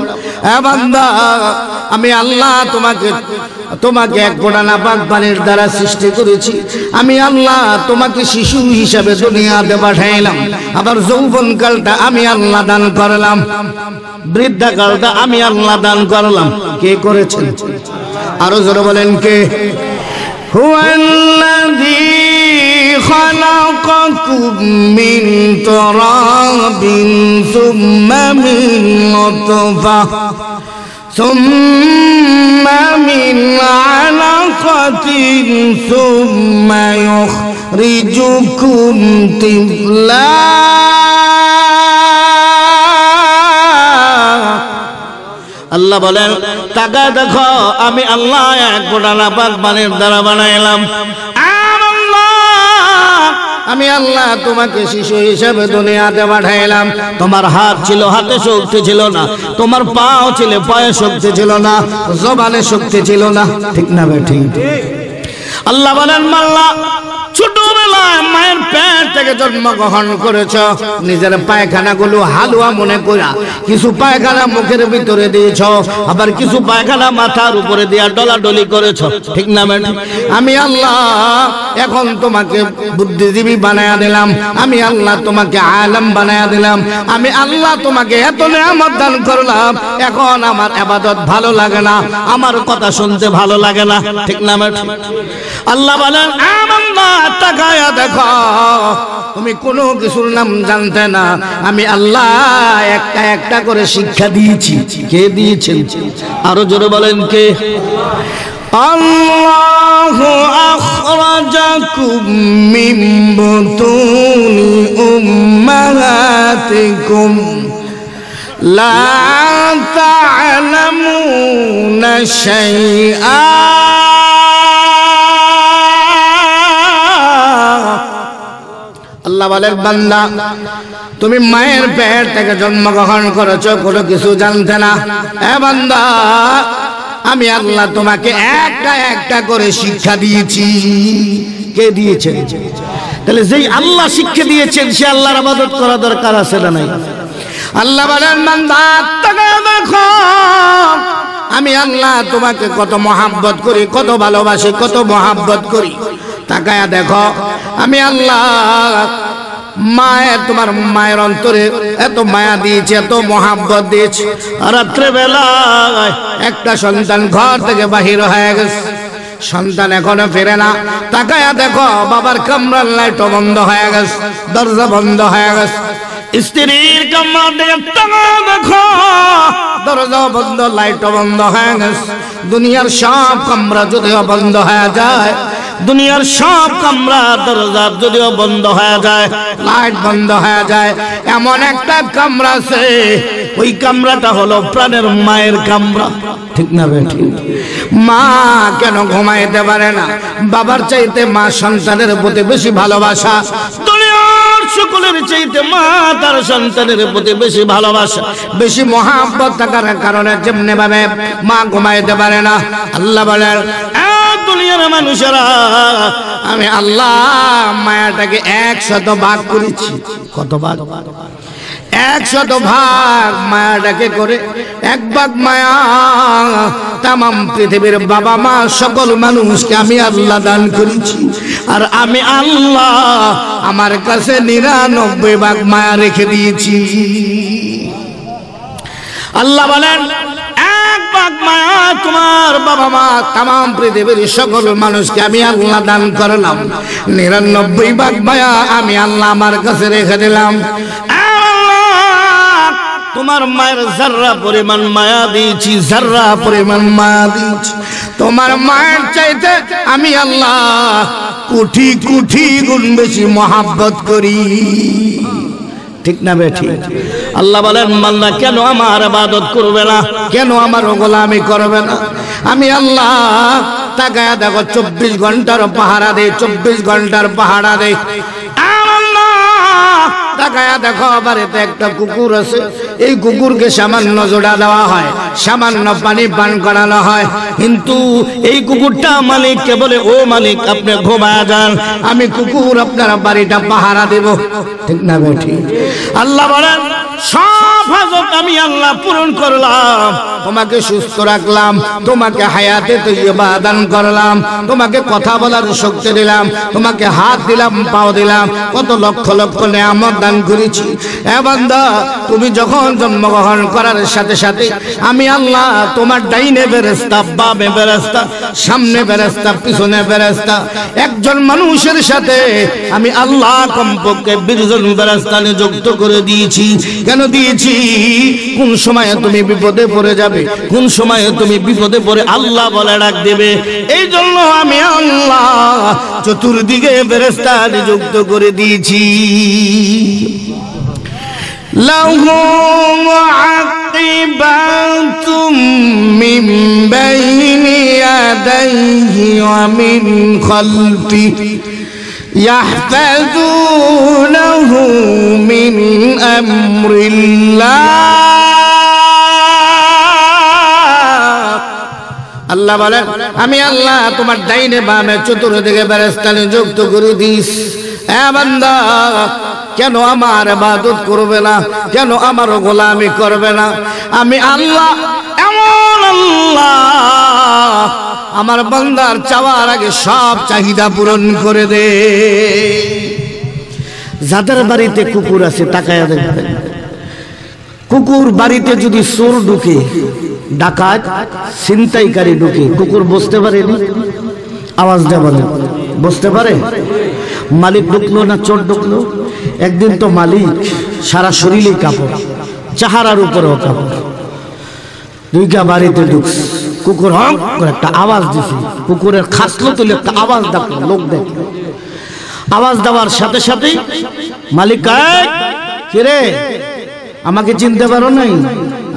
হ্যাঁ বান্দা আমি আল্লাহ তোমাকে এক ফোঁটা নাপাক পানির দ্বারা সৃষ্টি করেছি। আমি আল্লাহ তোমাকে শিশু হিসাবে দুনিয়াতে পাঠাইলাম, আবার যৌবনকালটা আমি আল্লাহ দান করলাম, বৃদ্ধাকালটা আমি আল্লাহ দান করলাম। কে করেছেন? আরো জোরে বলেন কে? হুয়াল্লাযী خلقكم من تراب ثم من نطفة ثم من علقة ثم يخرجكم طفلا আল্লাহ বলেন তাকা দেখো আমি আল্লাহ এক ফোঁটা নাপাক পানির দ্বারা বানাইলাম। আমি আল্লাহ তোমাকে শিশু হিসেবে দুনিয়াতে পাঠাইলাম। তোমার হাত ছিল, হাতে শক্তি ছিল না, তোমার পাও ছিল, পায়ে শক্তি ছিল না, জবানে শক্তি ছিল না, ঠিক না ঠিক? আল্লাহ বলেন মাল্লা ছোটবেলায় মায়ের পেট থেকে জন্মগ্রহণ করেছ, নিজের পায়খানাগুলো হালুয়া মনে করা কিছু পায়খানা মুখের ভিতরে দিয়েছ, আবার কিছু পায়খানা মাথার উপরে দিয়া ডলাডলি করেছ, ঠিক না ম্যাডাম? আমি আল্লাহ এখন তোমাকে বুদ্ধিজীবী বানায়া দিলাম, আমি আল্লাহ তোমাকে আলেম বানায়া দিলাম, আমি আল্লাহ তোমাকে এত নেয়ামত দান করলাম, এখন আমার ইবাদত ভালো লাগে না, আমার কথা শুনতে ভালো লাগে না, ঠিক না ম্যাডাম? আল্লাহ বলেন আমান্না তাকায়া দেখো তুমি কোনো কিছুর নাম জানতে না, আমি আল্লাহ একটা একটা করে শিক্ষা দিয়েছি। কে দিয়েছেন? আরো জোরে বলেন কে? আল্লাহু আখরাজাকুম মিন বুতুনি উম্মাহাতিকুম লা তা'লামুনা শাইআ। আল্লাহ বলেন বান্দা তুমি মায়ের পেট থেকে জন্মগ্রহণ করেছো, কোনো কিছু জানতে না। এ বান্দা আমি আল্লাহ তোমাকে একটা একটা করে শিক্ষা দিয়েছি। কে দিয়েছেন? তাহলে যেই আল্লাহ শিক্ষা দিয়েছেন সে আল্লাহর ইবাদত করা দরকার আছে না নাই? আল্লাহ বলেন বান্দা তাকায়া দেখো আমি আল্লাহ তোমাকে কত মহাব্বত করি, কত ভালোবাসি, কত মহাব্বত করি। তাকায়া দেখো আমি আল্লাহ মায়ের, তোমার মায়ের অন্তরে এত মায়া দিয়েছে, এত মহাব্বত দিয়েছে। রাত্রে বেলায় একটা সন্তান ঘর থেকে বাহির হয়ে গেছে, সন্তান এখনো ফিরে না। তাকায়া দেখো বাবার কামরার লাইট বন্ধ হয়ে গেছে, দরজা বন্ধ হয়ে গেছে। স্ত্রীর কামরা থেকে তাকায়া দেখো দরজা বন্ধ, লাইট বন্ধ হয়ে গেছে। দুনিয়ার সব কামরা যদিও বন্ধ হয়ে যায়, দুনিয়ার সব কামরা দরজা যদিও বন্ধ হয়ে যায়, লাইট বন্ধ হয়ে যায়, এমন একটা কামরা আছে, ওই কামরাটা হলো প্রাণের মায়ের কামরা। ঠিক না বেঠিক? মা কেন ঘুমাইতে পারে না? বাবার চাইতে মা সন্তানের প্রতি বেশি ভালোবাসা, দুনিয়ার সকলের চাইতে মা তার সন্তানের প্রতি বেশি ভালোবাসা, বেশি মহাব্বত থাকার কারণে যেমনি ভাবে মা ঘুমাইতে পারে না। আল্লাহ বলেন দুনিয়ার মানুষেরা আমি আল্লাহ মায়াটাকে 100 ভাগ করেছি। কত ভাগ? 100 ভাগ মায়াটাকে করে 1 ভাগ মায়া তামাম পৃথিবীর বাবা মা সকল মানুষকে আমি আল্লাহ দান করেছি। আর আমি আল্লাহ আমার কাছে 99 ভাগ মায়া রেখে দিয়েছি। আল্লাহ বলেন 1 ভাগ মায়া তোমার বাবা মা তামাম পৃথিবীর সকল মানুষকে আমি আল্লাহ দান করলাম, 99 ভাগ মায়া আমি আল্লাহ আমার কাছে রেখে দিলাম। তোমার মায়ের জাররা পরিমাণ মায়া দিয়েছি, জাররা পরিমাণ মায়া দিয়েছি। তোমার মায়ের চাইতে আমি আল্লাহ কোটি কোটি গুণ বেশি মহাব্বত করি। ঠিক না বেঠি? আল্লাহ বলেন বান্দা কেন আমার ইবাদত করবে না, কেন আমার গোলামি করবে না? আমি আল্লাহ তাকায়া দেখো 24 ঘন্টার পাহারা দেই, 24 ঘন্টার পাহারা দেই। তাকায়া দেখো বাড়িতে একটা কুকুর আছে, এই কুকুরকে সামান্য জোড়া দেওয়া হয়, সামান্য পানি পান করানো হয়, কিন্তু এই কুকুরটা মালিককে বলে ও মালিক আপনি ঘুমায়া যান, আমি কুকুর আপনার বাড়িটা পাহারা দেব। ঠিক না বেঠি? আল্লাহ বলেন সব হাজত আমি আল্লাহ পূরণ করলাম, তোমাকে সুস্থ রাখলাম, তোমাকে হায়াতে তৈয়বা দান করলাম, তোমাকে কথা বলার শক্তি দিলাম, তোমাকে হাত দিলাম, পাও দিলাম, কত লক্ষ লক্ষ নিয়ামত দান করেছি। এ বান্দা তুমি যখন জন্মগ্রহণ করার সাথে সাথে আমি আল্লাহ তোমার ডাইনে ফেরেশতা, বামে ফেরেশতা, সামনে ফেরেশতা, পিছনে ফেরেশতা, একজন মানুষের সাথে আমি আল্লাহ কমপক্ষে 20 জন ফেরেশতা নিযুক্ত করে দিয়েছি। কেন দিয়েছি? কোন সময় তুমি বিপদে পড়ে যাবে, কোন সময় তুমি বিপদে পড়ে আল্লাহ বলে ডাক দেবে, এই জন্য আমি আল্লাহ চতুর্দিকে ফেরেশতা নিযুক্ত করে দিয়েছি। লাহু মুআকিবাতুম মিন বাইনি ইয়াদাইহি ওয়া মিন খালফিহি ইয়াহফাযুনাহু মিন আমরিল্লাহ। আল্লাহ বলেন আমি আল্লাহ তোমার ডাইনে বামে চতুর্দিকে ফেরেশতা নিযুক্ত করে দিস। এ বান্দা কেন আমার ইবাদত করবে না, কেন আমার গোলামি করবে না? আমি আল্লাহ এমন আল্লাহ আমার বান্দার চাওয়ার আগে সব চাহিদা পূরণ করে দে। যাদের বাড়িতে কুকুর আছে তাকায়া দেখবেন, কুকুর বাড়িতে যদি চোর ঢুকে, ডাকাত ছিনতাইকারী ঢুকে, কুকুর বুঝতে পারেনি, আওয়াজ দেয় বলে বুঝতে পারে মালিক ঢুকলো না চোর ঢুকলো? একদিন তো মালিক সারা শরীরে কাপড়, চেহারার উপরেও কাপড়, দুইটা বাড়িতে ঢুকছে, কুকুর হং করে একটা আওয়াজ দিছে, কুকুরের খাসলো তুলে একটা আওয়াজ ডাকলো, লোক দেখলো, আওয়াজ দেওয়ার সাথে সাথেই মালিক কে রে আমাকে চিনতে পারো নাই?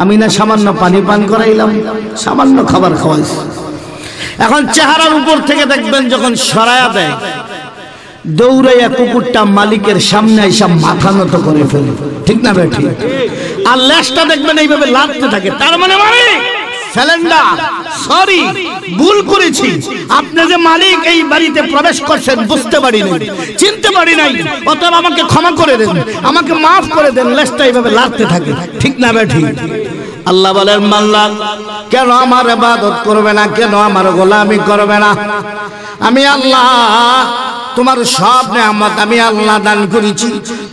আমি না সামান্য পানি পান করাইলাম, সামান্য খাবার খাওয়াইছি। এখন চেহারার উপর থেকে দেখবেন যখন সরায়া দেয়, দৌড়াইয়া কুকুরটা মালিকের সামনে এসে মাথা নত করে ফেলে। ঠিক না বেঠি? আর লেজটা দেখবেন এইভাবে লাগতে থাকে, তার মানে সিলিন্ডার সরি ভুল করেছি, আপনি যে মালিক এই বাড়িতে প্রবেশ করছেন বুঝতে পারি নাই, চিনতে পারি নাই, অতএব আমাকে ক্ষমা করে দেন, আমাকে মাফ করে দেন। লেজটা এইভাবে লাগতে থাকে। ঠিক না বেঠি? আল্লাহ বলেন বান্দা কেন আমার ইবাদত করবে না, কেন আমার গোলামি করবে না? আমি আল্লাহ তোমার সব নেয়ামত আমি আল্লাহ দান করেছি,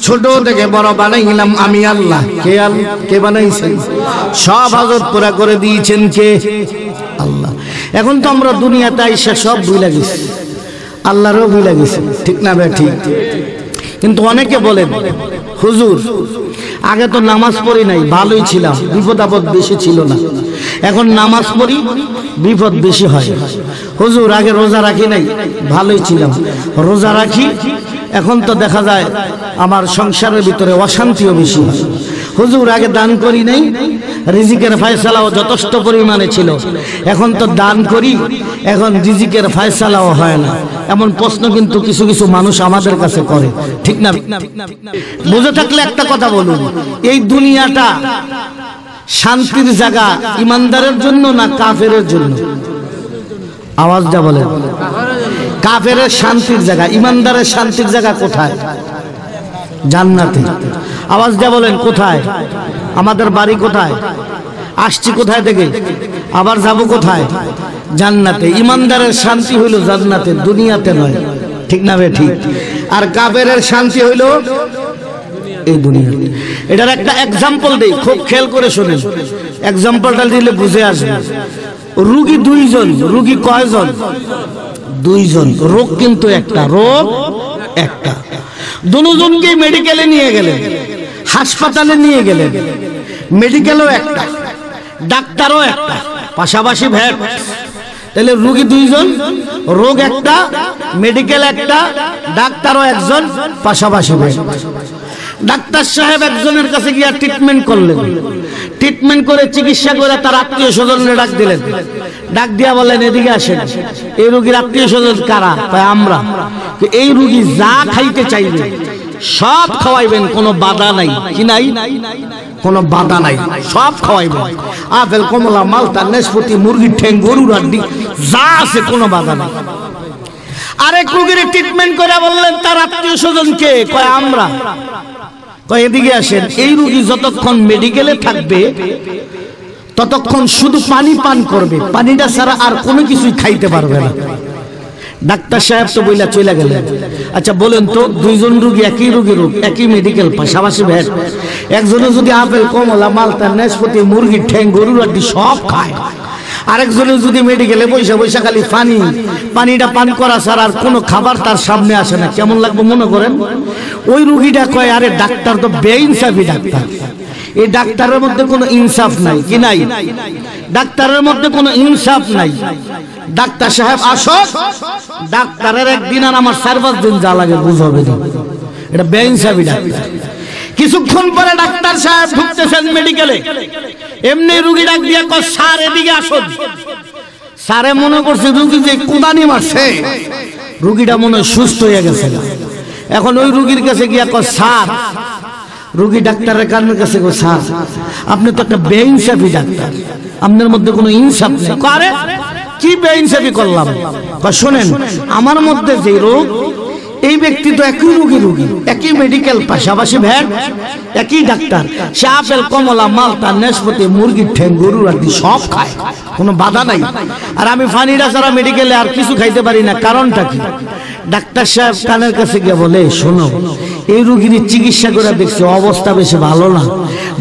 ছোট থেকে বড় বানাইলাম আমি আল্লাহ। কে বানাইছেন? সব হাজত পুরা করে দিয়েছেন কে? আল্লাহ। এখন তো আমরা দুনিয়াতে আইসা সব ভুলে গেছি, আল্লাহরও ভুলে গেছি, ঠিক না ভাই? ঠিক। কিন্তু অনেকে বলেন হুজুর আগে তো নামাজ পড়ি নাই, ভালোই ছিলাম, বিপদ আপদ বেশি ছিল না, এখন নামাজ পড়ি বিপদ বেশি হয়। হুজুর আগে রোজা রাখি নাই, ভালোই ছিলাম, রোজা রাখি, এখন তো দেখা যায় আমার সংসারের ভিতরে অশান্তিও বেশি হয়। হুজুর আগে দান করি নাই, রিজিকের ফয়সালাও যথেষ্ট পরিমাণে ছিল, এখন তো দান করি, এখন রিজিকের ফয়সালাও হয় না। এমন প্রশ্ন কিন্তু কিছু কিছু মানুষ আমাদের কাছে করে, ঠিক না? বুঝে থাকলে একটা কথা বলুন, এই দুনিয়াটা শান্তির জায়গা ইমানদারের জন্য না কাফেরের জন্য? আওয়াজটা বলেন। কাফেরের শান্তির জায়গা, ইমানদারের শান্তির জায়গা কোথায়? জান্নাতে। আওয়াজটা বলেন কোথায়? আমাদের বাড়ি কোথায়? আসছি কোথায় থেকে, আবার যাব কোথায়? জান্নাতে। ইমানদারের শান্তি হইল জান্নাতে, দুনিয়াতে নয়, ঠিক না ভাই? ঠিক। আর কাফেরের শান্তি হইল এই দুনিয়াতে। এটার একটা এক্সাম্পল দেই, খুব খেয়াল করে শুনেন, এক্সাম্পলটা দিলে বুঝে আসবে। রোগী দুইজন, রোগী কয়জন? দুইজন, রোগ কিন্তু একটা, রোগ একটা। দুজনকে মেডিকেলে নিয়ে গেলেন, হাসপাতালে নিয়ে গেলেন, মেডিকেলও একটা, ডাক্তারও একটা, পাশাপাশি ভেট। তাহলে রোগী দুইজন, রোগ একটা, মেডিকেল একটা, ডাক্তারও একজন, পাশাপাশি ভেট। ডাক্তার সাহেব একজনের কাছে গিয়ে ট্রিটমেন্ট করলেন, ট্রিটমেন্ট করে চিকিৎসা করে তার আত্মীয় স্বজনকে ডাক দিলেন, ডাক দিয়া বলেন এদিকে আসেন, এই রোগীর আত্মীয় স্বজন কারা? আমরা। এই রোগী যা খাইতে চাইবে সব খাওয়াইবেন, কোনো বাধা নাই। কি নাই? কোনো বাধা নাই, সব খাওয়াইবেন। আপেল, কমলা, মালটা, নাশপাতি, মুরগির ঠ্যাং, গরুর হাড্ডি যা আছে কোনো বাধা নাই। আরেক রোগীর ট্রিটমেন্ট করে বললেন তার আত্মীয় স্বজনকে, কয় আমরা। কয় এদিকে আসেন, এই রোগী যতক্ষণ মেডিকেলে থাকবে ততক্ষণ শুধু পানি পান করবে, পানিটা ছাড়া আর কোনো কিছুই খাইতে পারবে না। ডাক্তার সাহেব তো বইলা চলে গেলেন। আচ্ছা বলেন তো, দুইজন রোগী, একই রোগী, রোগ একই মেডিকেল, পাশাপাশি ভেট, একজনে যদি আপেল, কমলা, মালটা, নাশপাতি, মুরগির ঠ্যাং, গরুর হাড্ডি সব খায়, আরেকজনের যদি মেডিকেলে বৈশা বৈশা খালি পানিটা পান করা ছাড়া আর কোনো খাবার তার সামনে আসে না, কেমন লাগবে মনে করেন? ওই রুগীটা কয় আরে ডাক্তার তো বেইনসাফি ডাক্তার, এই ডাক্তারের মধ্যে কোনো ইনসাফ নাই। কি নাই? ডাক্তারের মধ্যে কোনো ইনসাফ নাই। ডাক্তার সাহেব আসো, ডাক্তারের একদিন আর আমার 4-5 দিন যা লাগে বুঝবে না, এটা বেইনসাফি ডাক্তার। কিছুক্ষণ পরে ডাক্তার সাহেব ঢুকতেছেন মেডিকেলে, এমনি রুগী ডাক দিয়া কয় স্যার এদিকে আসুন। স্যারে মনে করছে রুগী যে কুদানি মারছে, রুগীটা মনে সুস্থ হয়ে গেছে। এখন ওই রুগীর কাছে গিয়া কয় স্যার, রুগী ডাক্তারের কানের কাছে কয় স্যার আপনি তো একটা বেইনসাফি ডাক্তার, আপনার মধ্যে কোনো ইনসাফ নেই। আরে কি বেইনসাফি করলাম? কয় শোনেন, আমার মধ্যে যে রোগ, এই ব্যক্তি তো একই রোগী, একই মেডিকেল, পাশাপাশি ভ্যাট, একই ডাক্তার, সে আপেল, কমলা, মালটা, নাশপাতি, মুরগির ঠ্যাং, গরুর হাড্ডি সব খায়, কোনো বাধা নাই। আর আমি ফানিটা ছাড়া মেডিকেলে আর কিছু খাইতে পারি না, কারণটা কি? ডাক্তার সাহেব কানের কাছে গিয়ে বলে শোনো, এই রোগীর চিকিৎসা করে দেখছি অবস্থা বেশি ভালো না,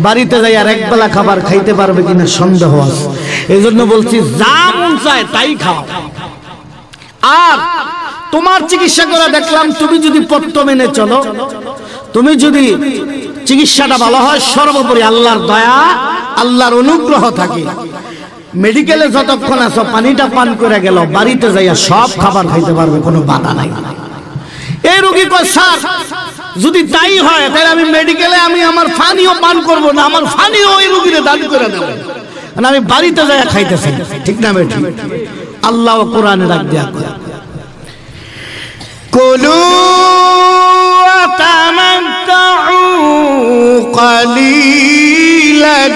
বাড়িতে যাই আর একবেলা খাবার খাইতে পারবে কিনা সন্দেহ আছে, এই জন্য বলছি যা মন চায় তাই খাও। আর তোমার চিকিৎসা করে দেখলাম, তুমি যদি পথ্য মেনে চলো, তুমি যদি চিকিৎসাটা ভালো হয়, সর্বোপরি আল্লাহর দয়া, আল্লাহর অনুগ্রহ থাকে, মেডিকেলে যতক্ষণ আছো পানিটা পান করে গেল, বাড়িতে যাইয়া সব খাবার খাইতে পারবে, কোনো বাধা নাই। এই রোগী কয় স্যার যদি তাই হয় তাহলে আমি মেডিকেলে আমি আমার পানিও পান করব না, আমার পানিও ওই রোগীরে দান করে দেব, আমি বাড়িতে যাইয়া খাইতেছি। ঠিক না বেটি? আল্লাহ কোরআনে ডাক দেয়া করে কুলু ওয়া তামাত্তাউ কালিলান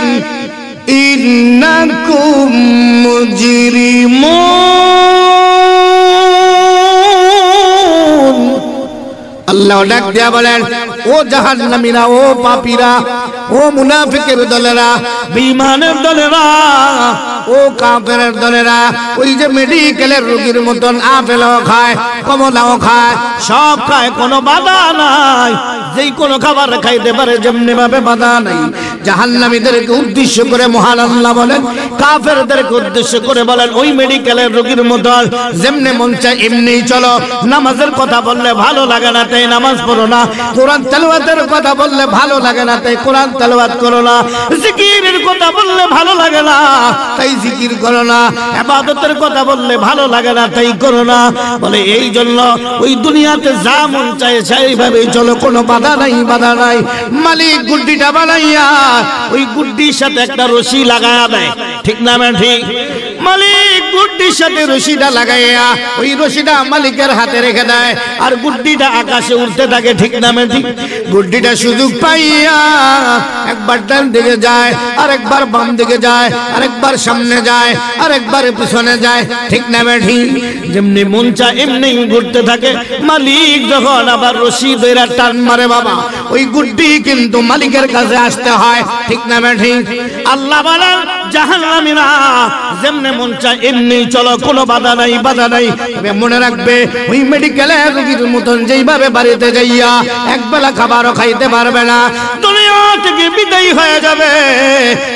ইন্নাকুম মুজরিমুন। আল্লাহ ডাক দেয়া বলেন ও জাহান্নামীরা, ও পাপীরা, ও মুনাফিকের দলেরা, বেঈমানের দলেরা, ও কাফেরের দলেরা, ওই যে মেডিকেলের রোগীর মতন আপেলও খায়, কমলাও খায়, সব খায়, কোনো বাধা নাই। যেই কোনো খাবার খাইতে পারে, যেমনি ভাবে বাধা নাই। জাহান্নামীদেরকে উদ্দেশ্য করে মহান আল্লাহ বলেন, কাফেরদেরকে উদ্দেশ্য করে বলেন, ওই মেডিকেলের রোগীর মতন যেমনি মন চায় এমনিই চলো। নামাজের কথা বললে ভালো লাগে না, তাই নামাজ পড়ো না। কোরআন তেলাওয়াতের কথা বললে ভালো লাগে না, তাই কোরআন তেলাওয়াত করো না। জিকিরের কথা বললে ভালো লাগে না, তাই জিকির করো না। ইবাদতের কথা বললে ভালো লাগে না, তাই করো না। বলে এই জন্য ওই দুনিয়াতে যা মন চায় সেইভাবেই চলো, কোনো বাধা নাই, বাধা নাই। মালিক গুড্ডিটা বানাইয়া ওই গুড্ডির সাথে একটা রশি লাগায়া দেয়, ঠিক না? ঠিক। মালিক গুড্ডির সাথে রশিটা লাগাইয়া ওই রশিটা মালিকের হাতে রেখে দেয়, আর গুড্ডিটা আকাশে উঠতে থাকে, ঠিক না? ঠিক। গুড্ডিটা সুযোগ পাইয়া একবার ডান দিকে যায়, আরেকবার বাম দিকে যায়, আরেকবার সামনে যায়, আরেকবার পিছনে যায়, ঠিক না? ঠিক। যেমনি মন চায় এমনি ঘুরতে থাকে। মালিক যখন আবার রশি ধরে টান মারে বাবা, ওই গুড্ডি কিন্তু মালিকের কাছে আসতে হয়, ঠিক না? ঠিক। আল্লাহ বলেন জাহান্নামীরা যেমনি মন চায় এমনি চলো, কোনো বাধা নাই, বাধা নাই। তবে মনে রাখবে, ওই মেডিকেলের রোগীর মতন যেইভাবে বাড়িতে যাইয়া একবেলা খাবারও খাইতে পারবে না, দুনিয়া থেকে বিদায় হয়ে যাবে,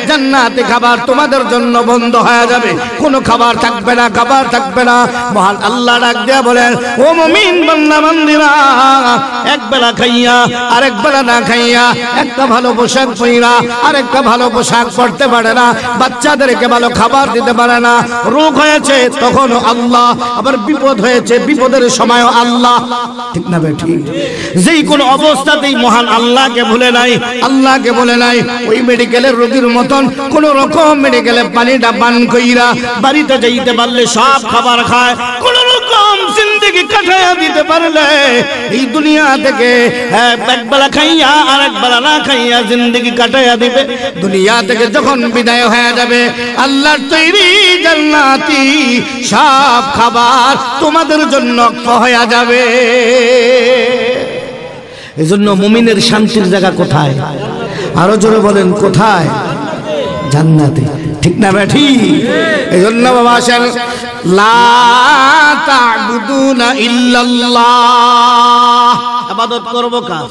জান্নাতে খাবার তোমাদের জন্য বন্ধ হয়ে যাবে, কোনো খাবার থাকবে না, খাবার থাকবে না। মহান আল্লাহ ডাক দেয়া বলেন, ও মুমিন বান্দা বান্দীরা, একবেলা খাইয়া আরেকবেলা না খাইয়া, একটা ভালো পোশাক পরিরা আরেকটা ভালো পোশাক পরতে পারে না, বাচ্চাদেরকে ভালো খাবার দিতে পারে না, রোগ হয়েছে তখন আল্লাহ, আবার বিপদ হয়েছে বিপদের সময়ও আল্লাহ, ঠিক না? ঠিক। যেই কোনো অবস্থাতেই মহান আল্লাহকে ভুলে নাই, আল্লাহকে বলে নাই। ওই মেডিকেলের রোগীর মতন কোন রকম মেডিকেলে পানিটা পান কইরা বাড়িতে যাইতে পারলে সব খাবার খায়, কোন রকম জিন্দেগি কাটাইয়া দিতে পারলে এই দুনিয়া থেকে একবেলা খাইয়া আর একবেলা না খাইয়া জিন্দেগি কাটাইয়া দিবে। দুনিয়া থেকে যখন বিদায় হয়ে যাবে, আল্লাহর তৈরি জান্নাতি সব খাবার তোমাদের জন্য হয়ে যাবে। এজন্য মুমিনের শান্তির জায়গা কোথায়? আরো জোরে বলেন, কোথায়? জান্নাতে, ঠিক না? ঠিক। এজন্য বাবা আসেন, লা তা'বুদুনা ইল্লাল্লাহ, ইবাদত করব কার?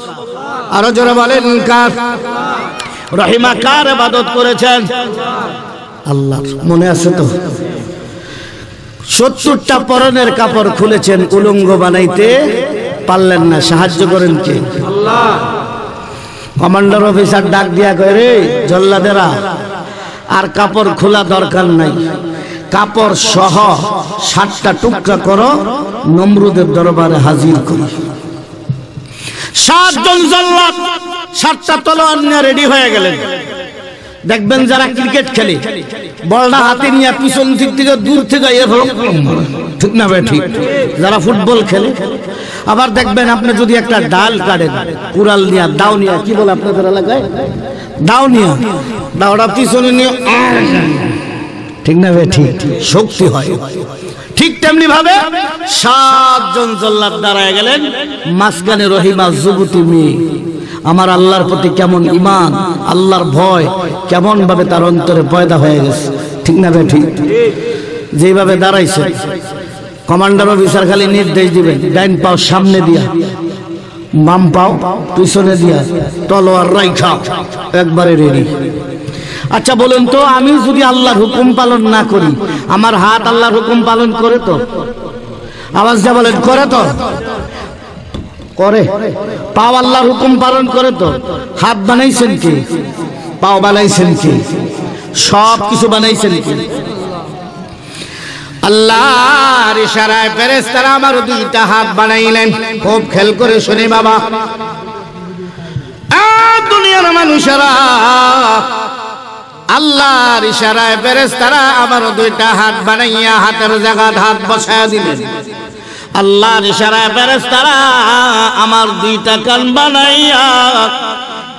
আরো জোরে বলেন, কার? রহিমা কার ইবাদত করেছেন? আল্লাহ। মনে আছে তো? 70টা পরনের কাপড় খুলেছেন, উলঙ্গ বানাইতে পারলেন না, সাহায্য করেন কে? আল্লাহ। কমান্ডার অফিসার ডাক দিয়া কয়, রে জল্লাদেরা, আর কাপড় খোলা দরকার নাই, কাপড় সহ 7টা টুকরা করো, নমরুদের দরবারে হাজির করো। 7 জন জল্লাদ 7টা তলোয়ার নিয়ে রেডি হয়ে গেলেন। দেখবেন যারা ক্রিকেট খেলে, বলটা হাতে নিয়ে পিছন দিক থেকে দূর থেকে, ঠিক না? ঠিক। যারা ফুটবল খেলে, আবার দেখবেন আপনি যদি একটা ডাল কাটেন, কুড়াল নিয়ে, দাও নিয়ে, কি বলে আপনাদের এলাকায়, দাও নিয়ে, দাওটা পিছনে নিয়ে, ঠিক না? ঠিক। শক্তি হয়। ঠিক তেমনি ভাবে 7 জন জল্লাদ দাঁড়ায় গেলেন, মাঝখানে রহিমা যুবতী মেয়ে। আমার আল্লাহর প্রতি কেমন ঈমান, আল্লাহর ভয় কেমন ভাবে তার অন্তরে পয়দা হয়ে গেছে, ঠিক না? ঠিক। যেভাবে দাঁড়াইছে, কমান্ডার অফিসার খালি নির্দেশ দিবেন, ডাইন পাও সামনে দিয়া, বাম পাও পিছনে দিয়া, তলোয়ার রাইখা একবারে রেডি। আচ্ছা বলেন তো, আমি যদি আল্লাহর হুকুম পালন না করি, আমার হাত আল্লাহর হুকুম পালন করে তো? আওয়াজ যা বলেন, করে তো? করে। পাও আল্লাহর হুকুম পালন করে তো? হাত বানাইছেন কি? পাও বানাইছেন কি? সব কিছু বানাইছেন কি? আল্লাহর ইশারায় ফেরেশতারা আমার 2টা হাত বানাইলেন। খুব খেয়াল করে শুনে বাবা, দুনিয়ার মানুষেরা, আল্লাহর ইশারায় ফেরেশতারা আমার 2টা হাত বানাইয়া হাতের জায়গায় হাত বসায়া দিলেন। আল্লাহর ইশারায় ফেরেশতারা আমার 2টা কান বানাইয়া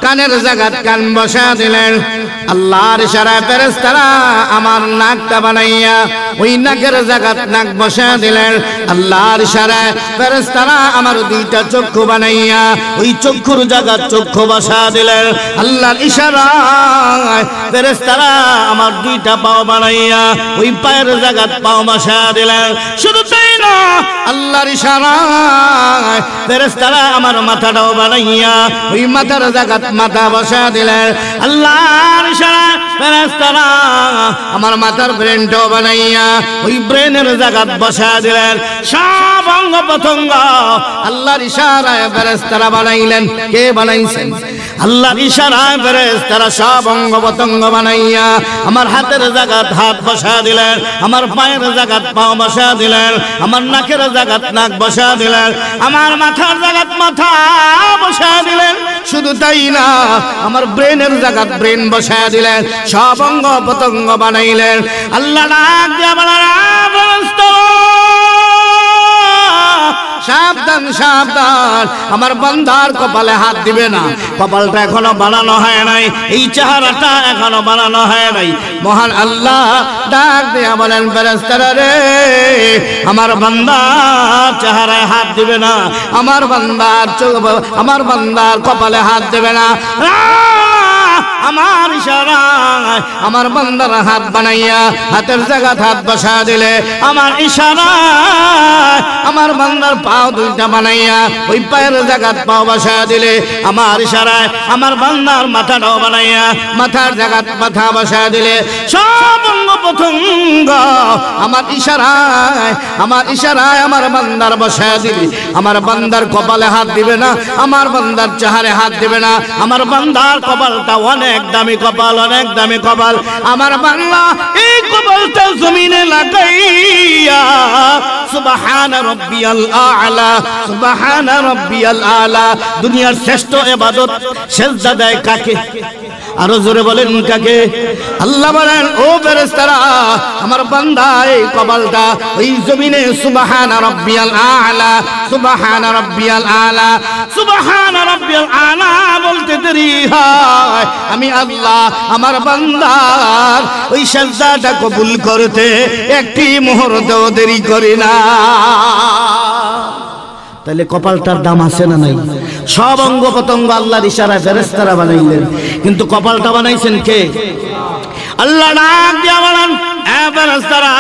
কানের জায়গাত কান বসা দিলেন। আল্লাহর ইশারায় ফেরেশতারা আমার নাকটা বানাইয়া ওই নাকের জায়গাত নাক বসা দিলেন। আল্লাহর ইশারায় ফেরেশতারা আমার দুইটা চক্ষু বানাইয়া ওই চক্ষুর জায়গাত চক্ষু বসা দিলেন। আল্লাহর ইশারায় ফেরেশতারা আমার দুইটা পাও বানাইয়া ওই পায়ের জায়গাত পাও বসা দিলেন। শুধু তাই না, আল্লাহর ইশারায় ফেরেশতারা আমার মাথাটাও বানাইয়া ওই মাথার জায়গাত মাথা বসা দিলেন। আল্লাহর ইশারায় ফেরেশতারা আমার মাথার ব্রেনটাও বানাইয়া ওই ব্রেনের জায়গাত বসা দিলেন। সব অঙ্গ প্রত্যঙ্গ আল্লাহর ইশারায় ফেরেশতারা বানাইলেন। কে বানাইছেন? আল্লাহর ইশারায় ফেরেশতারা সব অঙ্গ প্রত্যঙ্গ বানাইয়া আমার হাতের জায়গাত হাত বসা দিলেন, আমার পায়ের জায়গাত পাও বসা দিলেন, আমার নাকের জায়গাত নাক বসা দিলেন, আমার মাথার জায়গাত মাথা বসা দিলেন। শুধু তাই না, আমার ব্রেনের জায়গাত ব্রেন বসা দিলেন, সব অঙ্গ প্রত্যঙ্গ বানাইলেন। আল্লাহ ডাক দিয়া বলেন, সাবধান সাবধান, আমার বান্দার কপালে হাত দিবে না। কপালটা এখনো বানানো হয় নাই, এই চেহারাটা এখনো বানানো হয় নাই। মহান আল্লাহ ডাক দিয়া বলেন, ফেরেশতারা রে, আমার বান্দার চেহারায় হাত দিবে না, আমার বান্দার কপালে হাত দেবে না। আমার ইশারায় আমার বান্দার হাত বানাইয়া হাতের জায়গাত হাত বসা দিলে, আমার ইশারায় আমার বান্দার পাও দুইটা বানাইয়া ওই পায়ের জায়গাত পাও বসা দিলে, আমার ইশারায় আমার বান্দার মাথাটাও বানাইয়া মাথার জায়গাত মাথা বসা দিলে, সব অঙ্গ প্রত্যঙ্গ আমার ইশারায় আমার বান্দার বসা দিলে। আমার বান্দার কপালে হাত দিবে না, আমার বান্দার চেহারায় হাত দিবে না। আমার বান্দার কপালটা অনেক দামি কপাল, অনেক দামি কপাল। আমার বাংলা এই কপালটা জমিনে লাগাইয়া সুবহান রাব্বিয়াল আ'লা, সুবহান রাব্বিয়াল আ'লা। দুনিয়ার শ্রেষ্ঠ ইবাদত সিজদা দেয় কাকে? আরো জোরে বলেন কাকে? আল্লাহ বলেন, ও ফেরেশতারা, আমার বান্দা এই কপালটা ওই জমিনে সুবহান রাব্বিয়াল আ'লা, সুবহান রাব্বিয়াল আ'লা, সুবহান রাব্বিয়াল আ'লা বলতে দেরি হয়, আমি আল্লাহ আমার বান্দার ওই সিজদাটা কবুল করতে একটি মুহূর্তও দেরি করি না। তাহলে কপালটার দাম আছে না নাই? সব অঙ্গ প্রত্যঙ্গ আল্লাহর ইশারায় ফেরেশতারা বানাইলেন, কিন্তু কপালটা বানাইছেন কে? আল্লাহ ডাক দিয়া বলেন, এ ফেরেশতারা,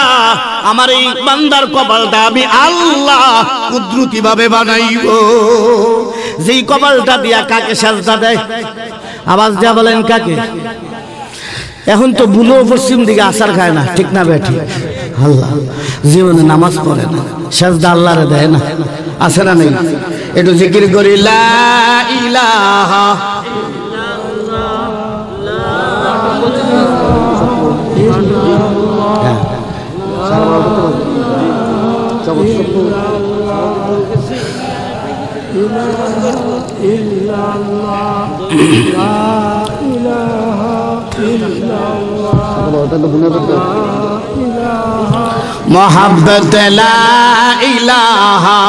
আমার এই বান্দার কপালটা আমি আল্লাহ কুদরতি ভাবে বানাইব। যেই কপালটা দিয়া কাকে সিজদা দেয়? আওয়াজ দিয়া বলেন কাকে? এখন তো বুলো পশ্চিম দিকে আসার খায় না, ঠিক না বেঠি? আল্লাহ জীবনে নামাজ পড়ে না, সিজদা আল্লাহরে দেয় না, আছে না নেই? একটু জিকির করি, লা ইলাহা मोहब्बत ला इलाहा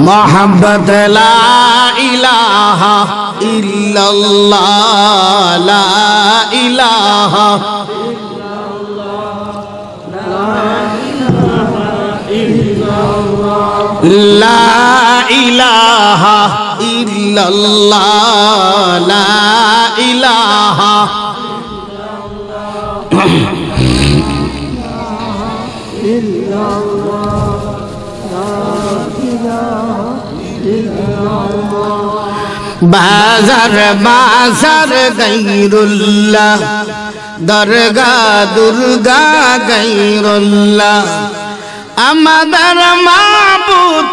मोहब्बत ला इलाहा इल्लल्लाह, ला इलाहा ला इलाहा इल्लल्लाह, ला इलाहा बाजार बाजार गैरुल्लाह, दरगा दुर्गा गैरुल्लाह, আমাদের মাবুদ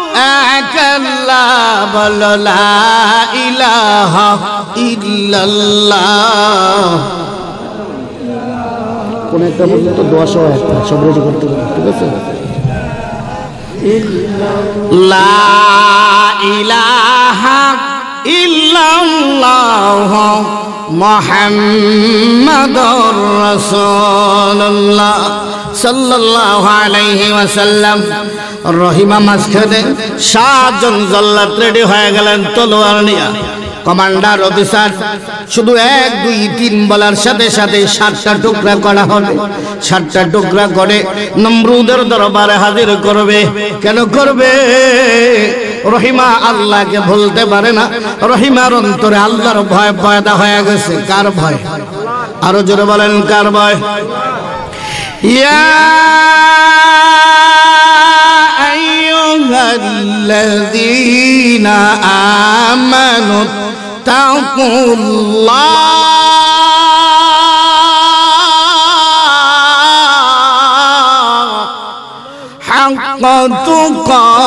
এক আল্লাহ, বলো লা ইলাহা ইল্লাল্লাহ। কোন একটা পর্যন্ত দোয়া সহ একটা সব রেডি করতে হবে, ঠিক আছে? লা ইলাহা ইল্লাল্লাহ মুহাম্মাদুর রাসূলুল্লাহ সাল্লাল্লাহু আলাইহি ওয়াসাল্লাম। রহিমা মাঝখানে 7 জন জল্লাদ রেডি হয়ে গেলেন তলোয়ার নিয়ে। কমান্ডার অফিসার শুধু 1 2 3 বলার সাথে সাথে 7টা টুকরা করা হবে। 7টা টুকরা করে নমরুদের দরবারে হাজির করবে। কেন করবে? রহিমা আল্লাহকে ভুলতে পারে না। রহিমার অন্তরে আল্লাহর ভয় পয়দা হয়ে গেছে। কার ভয়? আরো জোরে বলেন, কার ভয়? ইয়া আইয়ুহাল্লাযীনা আমানু তাকুল্লাহ হাক্কা তুকাতিহ।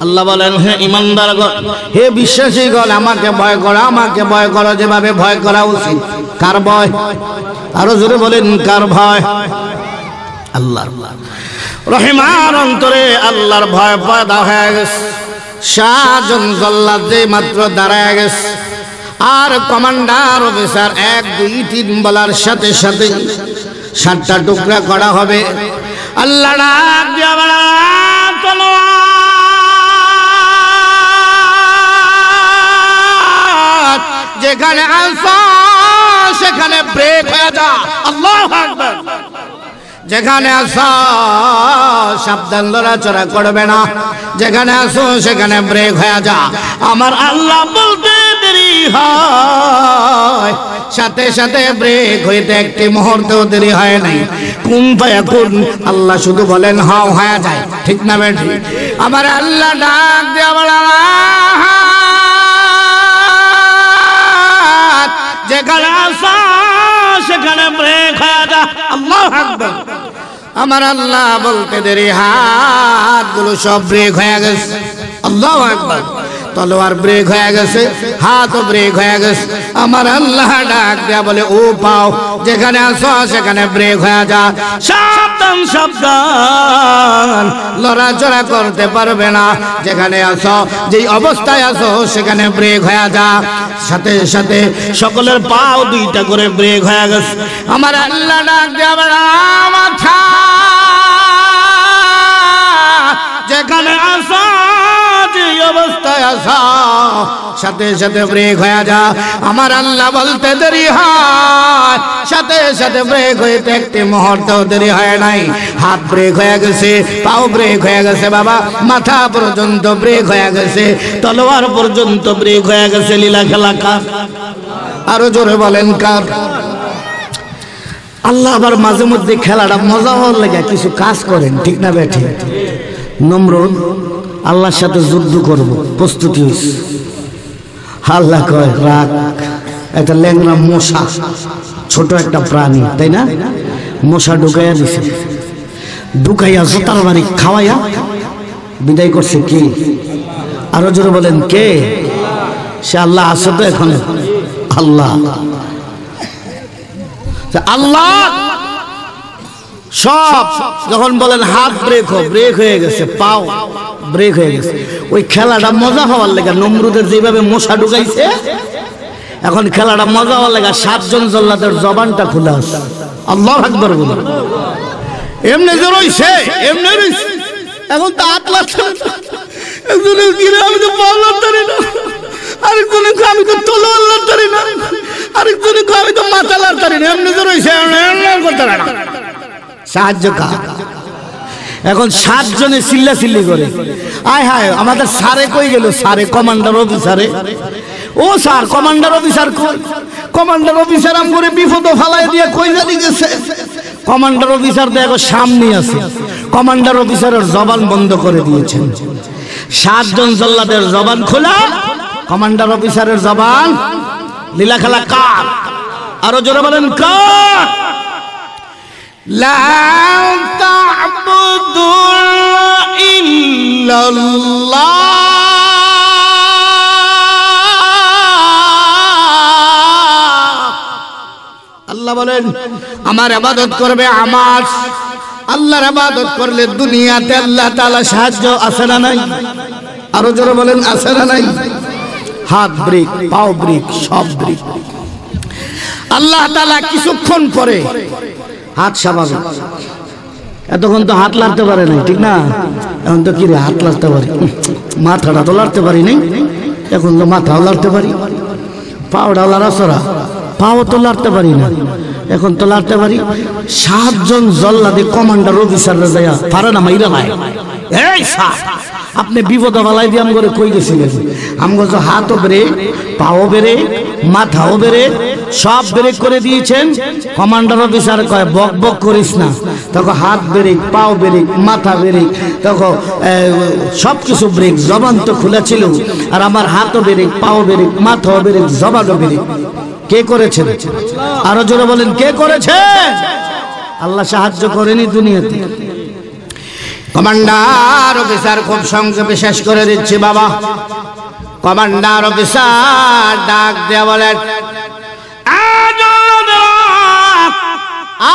আল্লাহ বলেন, হে ইমানদারগণ, হে বিশ্বাসীগণ, আমাকে ভয় করো, আমাকে ভয় করো যেভাবে ভয় করা উচিত। কার ভয়? আরো জোরে বলেন, কার ভয়? আল্লাহর। রহিমার অন্তরে আল্লাহর ভয় পয়দা হয়ে গেছে। 7 জন জল্লাদ যে মাত্র দাঁড়ায় গেছে, আর কমান্ডার অফিসার 1 2 3 বলার সাথে সাথে 7টা টুকরা করা হবে। আল্লাহ ডাক দিয়া বলে, তলোয়ার যেখানে আসো সেখানে ব্রেক হয়ে যা। আল্লাহু আকবার। যেখানে আসো সাবধান, লড়াচড়া করবে না। যেখানে আসো সেখানে ব্রেক হয়ে যা। আমার আল্লাহ বলতে দেরি হয়, সাথে সাথে ব্রেক হইতে একটি মুহূর্তেও দেরি হয় নাই। কুন ফায়াকুন, আল্লাহ শুধু বলেন হাও হয়ে যায়। ঠিক না বেঠি? আমার আল্লাহ ডাক দিয়ে বলে, যেখানে আসো সেখানে ব্রেক হয়ে যা। আল্লাহু আকবার। আমার আল্লাহ বলতে দেরি, হাতগুলো সব ব্রেক হয়ে গেছে। আল্লাহু আকবার। তলোয়ার ব্রেক হয়ে গেছে, হাতও ব্রেক হয়ে গেছে। আমার আল্লাহ ডাক দেয়া বলে, ও পাও যেখানে আসো সেখানে ব্রেক হয়ে যা। সাবধান সাবধান, লড়াচড়া করতে পারবে না। যেখানে আসো, যেই অবস্থায় আসো সেখানে ব্রেক হয়ে যা। সাথে সাথে সকলের পাও 2টা করে ব্রেক হয়ে গেছে। আমার আল্লাহ ডাক দেয়া বলে, মাথা যেখানে আসো, যে অবস্থায় আসো সাথে সাথে ব্রেক হয়ে যা। আমার আল্লাহ বলতে দেরি হয়, সাথে সাথে ব্রেক হইতে একটি মুহূর্তেও দেরি হয় নাই। হাত ব্রেক হয়ে গেছে, পাও ব্রেক হয়ে গেছে, বাবা মাথা পর্যন্ত ব্রেক হয়ে গেছে, তলোয়ার পর্যন্ত ব্রেক হয়ে গেছে। লীলা খেলা কার? আরো জোরে বলেন, কার? আল্লাহ আবার মাঝে মধ্যে খেলাটা মজা হওয়ার লেগে কিছু কাজ করেন। ঠিক না বেঠি? নমরুদ আল্লাহর সাথে যুদ্ধ করব, প্রস্তুতি হইছে। আল্লাহ কয়, রাখ। একটা ল্যাংড়া মশা, ছোট একটা প্রাণী, তাই না? মশা ঢুকাইয়া দিছে, ঢুকাইয়া জোতার বাড়ি খাওয়াইয়া বিদায় করছে। কে? আরো জোরে বলেন, কে? সে আল্লাহ আছে তো এখন? আল্লাহ। আল্লাহ সব যখন বলেন হাত ব্রেক হয়ে গেছে, পাও ব্রেক হয়ে গেছে, ওই খেলাটা মজা হওয়ার লেগে নমরুদের যেভাবে মশা ঢুকাইছে, এখন খেলাটা মজা হওয়ার লেগে 7 জন জল্লাদের জবানটা খোলা আছে। আল্লাহু আকবার বলে এমনি জড়াইছে, এমনি রইছে। এখন তো আতলা একজনের গিরে, আমি তো পাওলার তারি না, আরেকজনে আমি তো তলোয়ার লাড়তারি না, আরেকজনে আমি তো মাথা লাড়তারি না। এমনি জড়াইছে, করতে না। সাহায্য কার? এখন 7 জনে চিল্লাচিল্লি করে, আয় হায় আমাদের স্যারে কই গেল? স্যারে কমান্ডার অফিসারে। ও স্যার, কমান্ডার অফিসার কই? কমান্ডার অফিসার আম করে বিপদ ফালাই দিয়ে কই জানি গেছে। কমান্ডার অফিসার দেখো সামনে আছে, কমান্ডার অফিসারের জবান বন্ধ করে দিয়েছেন। 7 জন জল্লাদের জবান খোলা, কমান্ডার অফিসারের জবান। লীলা খেলা কার? আরো জোরে বলেন, কার? লা তা'বুদু ইল্লাল্লাহ, আল্লাহ বলেন আমার ইবাদত করবে। আমার আল্লাহর ইবাদত করলে দুনিয়াতে আল্লাহ তাআলা সাহায্য আছে না নাই? আরো জোরে বলেন আছে না নাই? হাত ব্রেক, পাও ব্রেক, সব ব্রেক। আল্লাহ তাআলা কিছুক্ষণ পরে হাত স্বাভাবিক। এতক্ষণ তো হাত লাড়তে পারে নাই, ঠিক না? এখন তো কি রে হাত লাড়তে পারি, মাথাটা তো লাড়তে পারি নাই, এখন তো মাথাও লাড়তে পারি, পাওটা লাড়াছড়া, পাও তো লাড়তে পারি না, এখন তো লাড়তে পারি। 7 জন জল্লাদে কমান্ডার অফিসাররা যাইয়া পারে না মাইরা নাই, এই সাহ আপনি বিপদ বালাই দিয়ে আমগরে কই গেছিলেন? আমগো তো হাতও ব্রেক, পাও ব্রেক, মাথাও ব্রেক, সব ব্রেক করে দিয়েছেন। কমান্ডার অফিসার কয় বক বক করিস না। তখন হাত ব্রেক, পাও ব্রেক, মাথা ব্রেক, তখন সব কিছু ব্রেক। জবান তো খোলা ছিল, আর আমার হাতও ব্রেক, পাও ব্রেক, মাথাও ব্রেক, জবানও ব্রেক। কে করেছেন? আরো জোরে বলেন কে করেছে? আল্লাহ সাহায্য করেনি দুনিয়াতে। কমান্ডার অফিসার খুব সংক্ষেপে শেষ করে দিচ্ছি বাবা। কমান্ডার অফিসার ডাক দেয়া বলেন,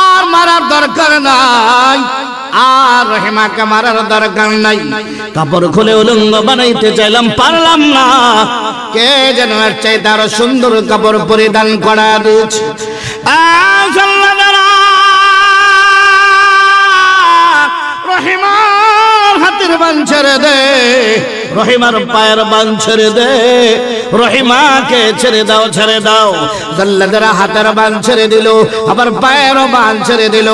আর মারার দরকার নাই, আর রহিমাকে মারার দরকার নাই। কাপড় খুলে উলঙ্গ বানাইতে চাইলাম, পারলাম না। কে যেন এর চাইতে আরো সুন্দর কাপড় পরিধান করা দিয়েছে। রহিমার হাতের বান ছেড়ে দে, রহিমার পায়ের বান ছেড়ে দে, রহিমাকে ছেড়ে দাও, ছেড়ে দাও। জল্লাদেরা হাতের বান ছেড়ে দিল, আবার পায়ের বান ছেড়ে দিল।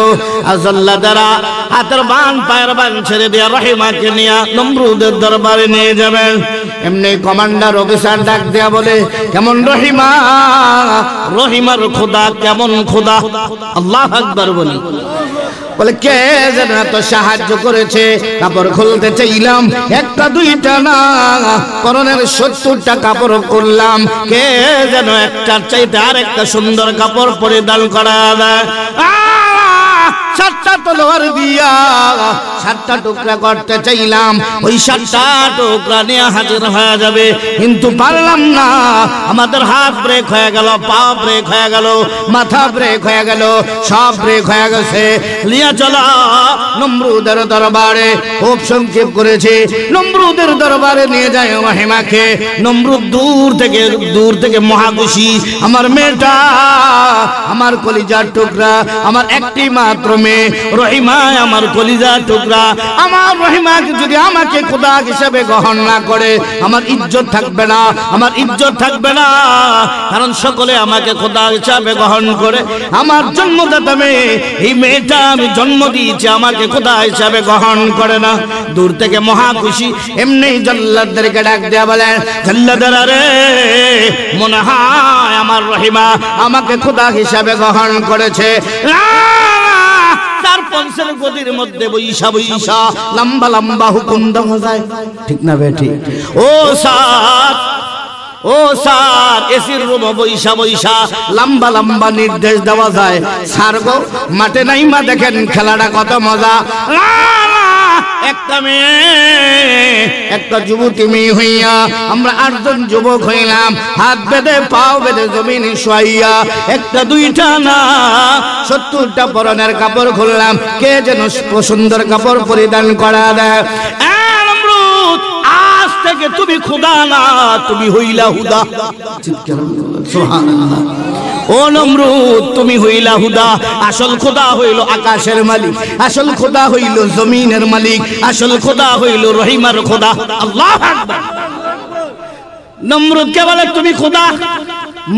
আর জল্লাদেরা হাতের বান পায়ের বান ছেড়ে দিয়ে রহিমাকে নিয়ে নমরুদের দরবারে নিয়ে যাবেন। এমনি কমান্ডার অফিসার ডাক দেয়া বলে, কেমন রহিমা? রহিমার খোদা কেমন খোদা? আল্লাহু আকবার বলি। বলে কে যেন এত সাহায্য করেছে। কাপড় খুলতে চাইলাম, একটা দুইটা না, পরনের 70টা কাপড় করলাম। কে যেন একটার চাইতে আর একটা সুন্দর কাপড় পরিধান করা দেয়। 7টা তলোয়ার দিয়া 7টা টুকরা করতে চাইলাম, ওই 7টা টুকরা নিয়ে হাজির হয়ে যাবে, কিন্তু পারলাম না। আমাদের হাত ব্রেক হয়ে গেল, পা ব্রেক হয়ে গেল, মাথা ব্রেক হয়ে গেল, সব ব্রেক হয়ে গেছে। লিয়া চলো নমরুদের দরবারে। খুব সংক্ষেপ করেছে, নমরুদের দরবারে নিয়ে যায় রহিমাকে। নমরুদ দূর থেকে মহাখুশি। আমার মেয়েটা, আমার কলিজার টুকরা, আমার একটি মাত্র মেয়ে রহিমা, আমার কলিজার টুকরা। আমার রহিমাকে যদি আমাকে খোদা হিসেবে গ্রহণ না করে, আমার ইজ্জত থাকবে না, আমার ইজ্জত থাকবে না। কারণ সকলে আমাকে খোদা হিসাবে গ্রহণ করে। আমার জন্মদাতা মেয়ে, এই মেয়েটা আমি জন্ম দিয়েছি, আমাকে খোদা হিসাবে গ্রহণ করে না। দূর থেকে মহা খুশি। এমনি জল্লাদদেরকে ডাক দেয়া বলেন, জল্লাদেরা রে, মনে হয় আমার রহিমা আমাকে খোদা হিসাবে গ্রহণ করেছে। তার পঞ্চের গদির মধ্যে বৈশা বৈশা লম্বা লম্বা হুকুম দেওয়া যায়, ঠিক না বেটি? ও স্যার, ও স্যার, এসির রুমে বৈশা বৈশা লম্বা লম্বা নির্দেশ দেওয়া যায়। স্যার গো, মাঠে নাই মা, দেখেন খেলাটা কত মজা। একটা মেয়ে, একটা যুবতী মেয়ে হইয়া আমরা 8 জন যুবক হইলাম, হাত বেঁধে পাও বেঁধে জমিনে শুয়াইয়া, একটা দুইটা না 70টা পরনের কাপড় খুললাম। কে যেন সুন্দর কাপড় পরিধান করা দেয়। নমরুদ, আজ থেকে তুমি খোদা না, তুমি হইলা হুদা। সুবহানাল্লাহ। ও নমরুদ, তুমি হইলা হুদা। আসল খোদা হইল আকাশের মালিক, আসল খোদা হইল জমিনের মালিক, আসল খোদা হইল রহিমার খোদা। আল্লাহু আকবার। নমরুদ কে বলে তুমি খোদা?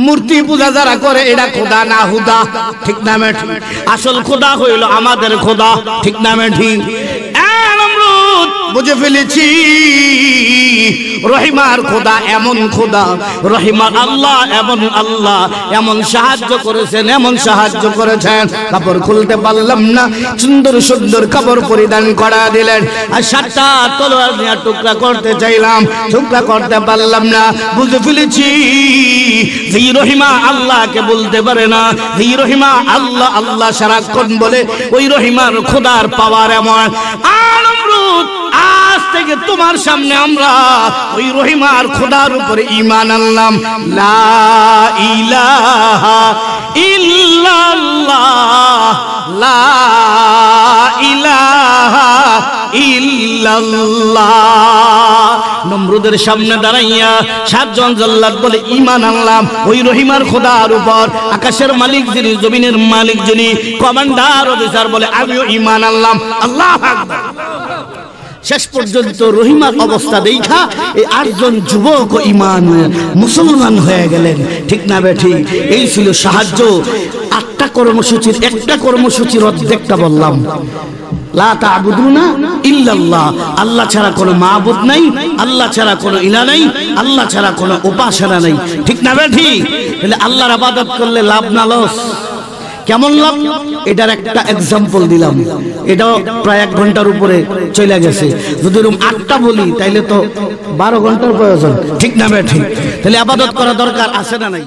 মূর্তি পূজা যারা করে এটা খোদা না হুদা, ঠিক না মেঠি? আসল খোদা হইল আমাদের খোদা, ঠিক না মেঠি? নমরুদ, বুঝে ফেলেছি, রহিমার খোদা এমন খোদা, রহিমার আল্লাহ এমন আল্লাহ, এমন সাহায্য করেছেন, এমন সাহায্য করেছেন। কাপড় খুলতে পারলাম না, সুন্দর সুন্দর কাপড় পরিধান করা দিলেন। আর 7টা তলোয়ার নিয়ে টুকরা করতে চাইলাম, টুকরা করতে পারলাম না। বুঝে ফেলেছি, যে রহিমা আল্লাহকে বলতে পারে না, যে রহিমা আল্লাহ আল্লাহ সারাক্ষণ বলে, ওই রহিমার খোদার পাওয়ার এমন। নমরুদ, আজ থেকে তোমার সামনে আমরা ওই রহিমার খোদার উপরে ঈমান আনলাম। লা ইলাহা ইল্লাল্লাহ, লা ইলাহা ইল্লাল্লাহ। নমরুদের সামনে দাঁড়াইয়া 7 জন জল্লাদ বলে ঈমান আনলাম ওই রহিমার খোদার উপর। আকাশের মালিক যিনি, জমিনের মালিক যিনি, কমান্ডার অফিসার বলে আমিও ঈমান আনলাম। আল্লাহু আকবার। শেষ পর্যন্ত রহিমার অবস্থা দেখা এই 8 জন যুবক ঈমান মুসলমান হয়ে গেলেন। ঠিক না বেঠি? এই ছিল সাহায্য। 8টা কর্মসূচির একটা কর্মসূচির অর্ধেকটা বললাম, লা তা'বুদুনা ইল্লাল্লাহ, আল্লাহ ছাড়া কোনো মাবুদ নাই, আল্লাহ ছাড়া কোনো ইলাহ নাই, আল্লাহ ছাড়া কোনো উপাসনা নাই। ঠিক না বেঠি? তাহলে আল্লাহর ইবাদত করলে লাভ না লস? কেমন লাভ? এটার একটা এক্সাম্পল দিলাম। এটাও প্রায় 1 ঘন্টার উপরে চলে গেছে। যদি এরকম 8টা বলি তাইলে তো 12 ঘন্টার প্রয়োজন। ঠিক না বেঠি? তাহলে ইবাদত করা দরকার আছে না নাই?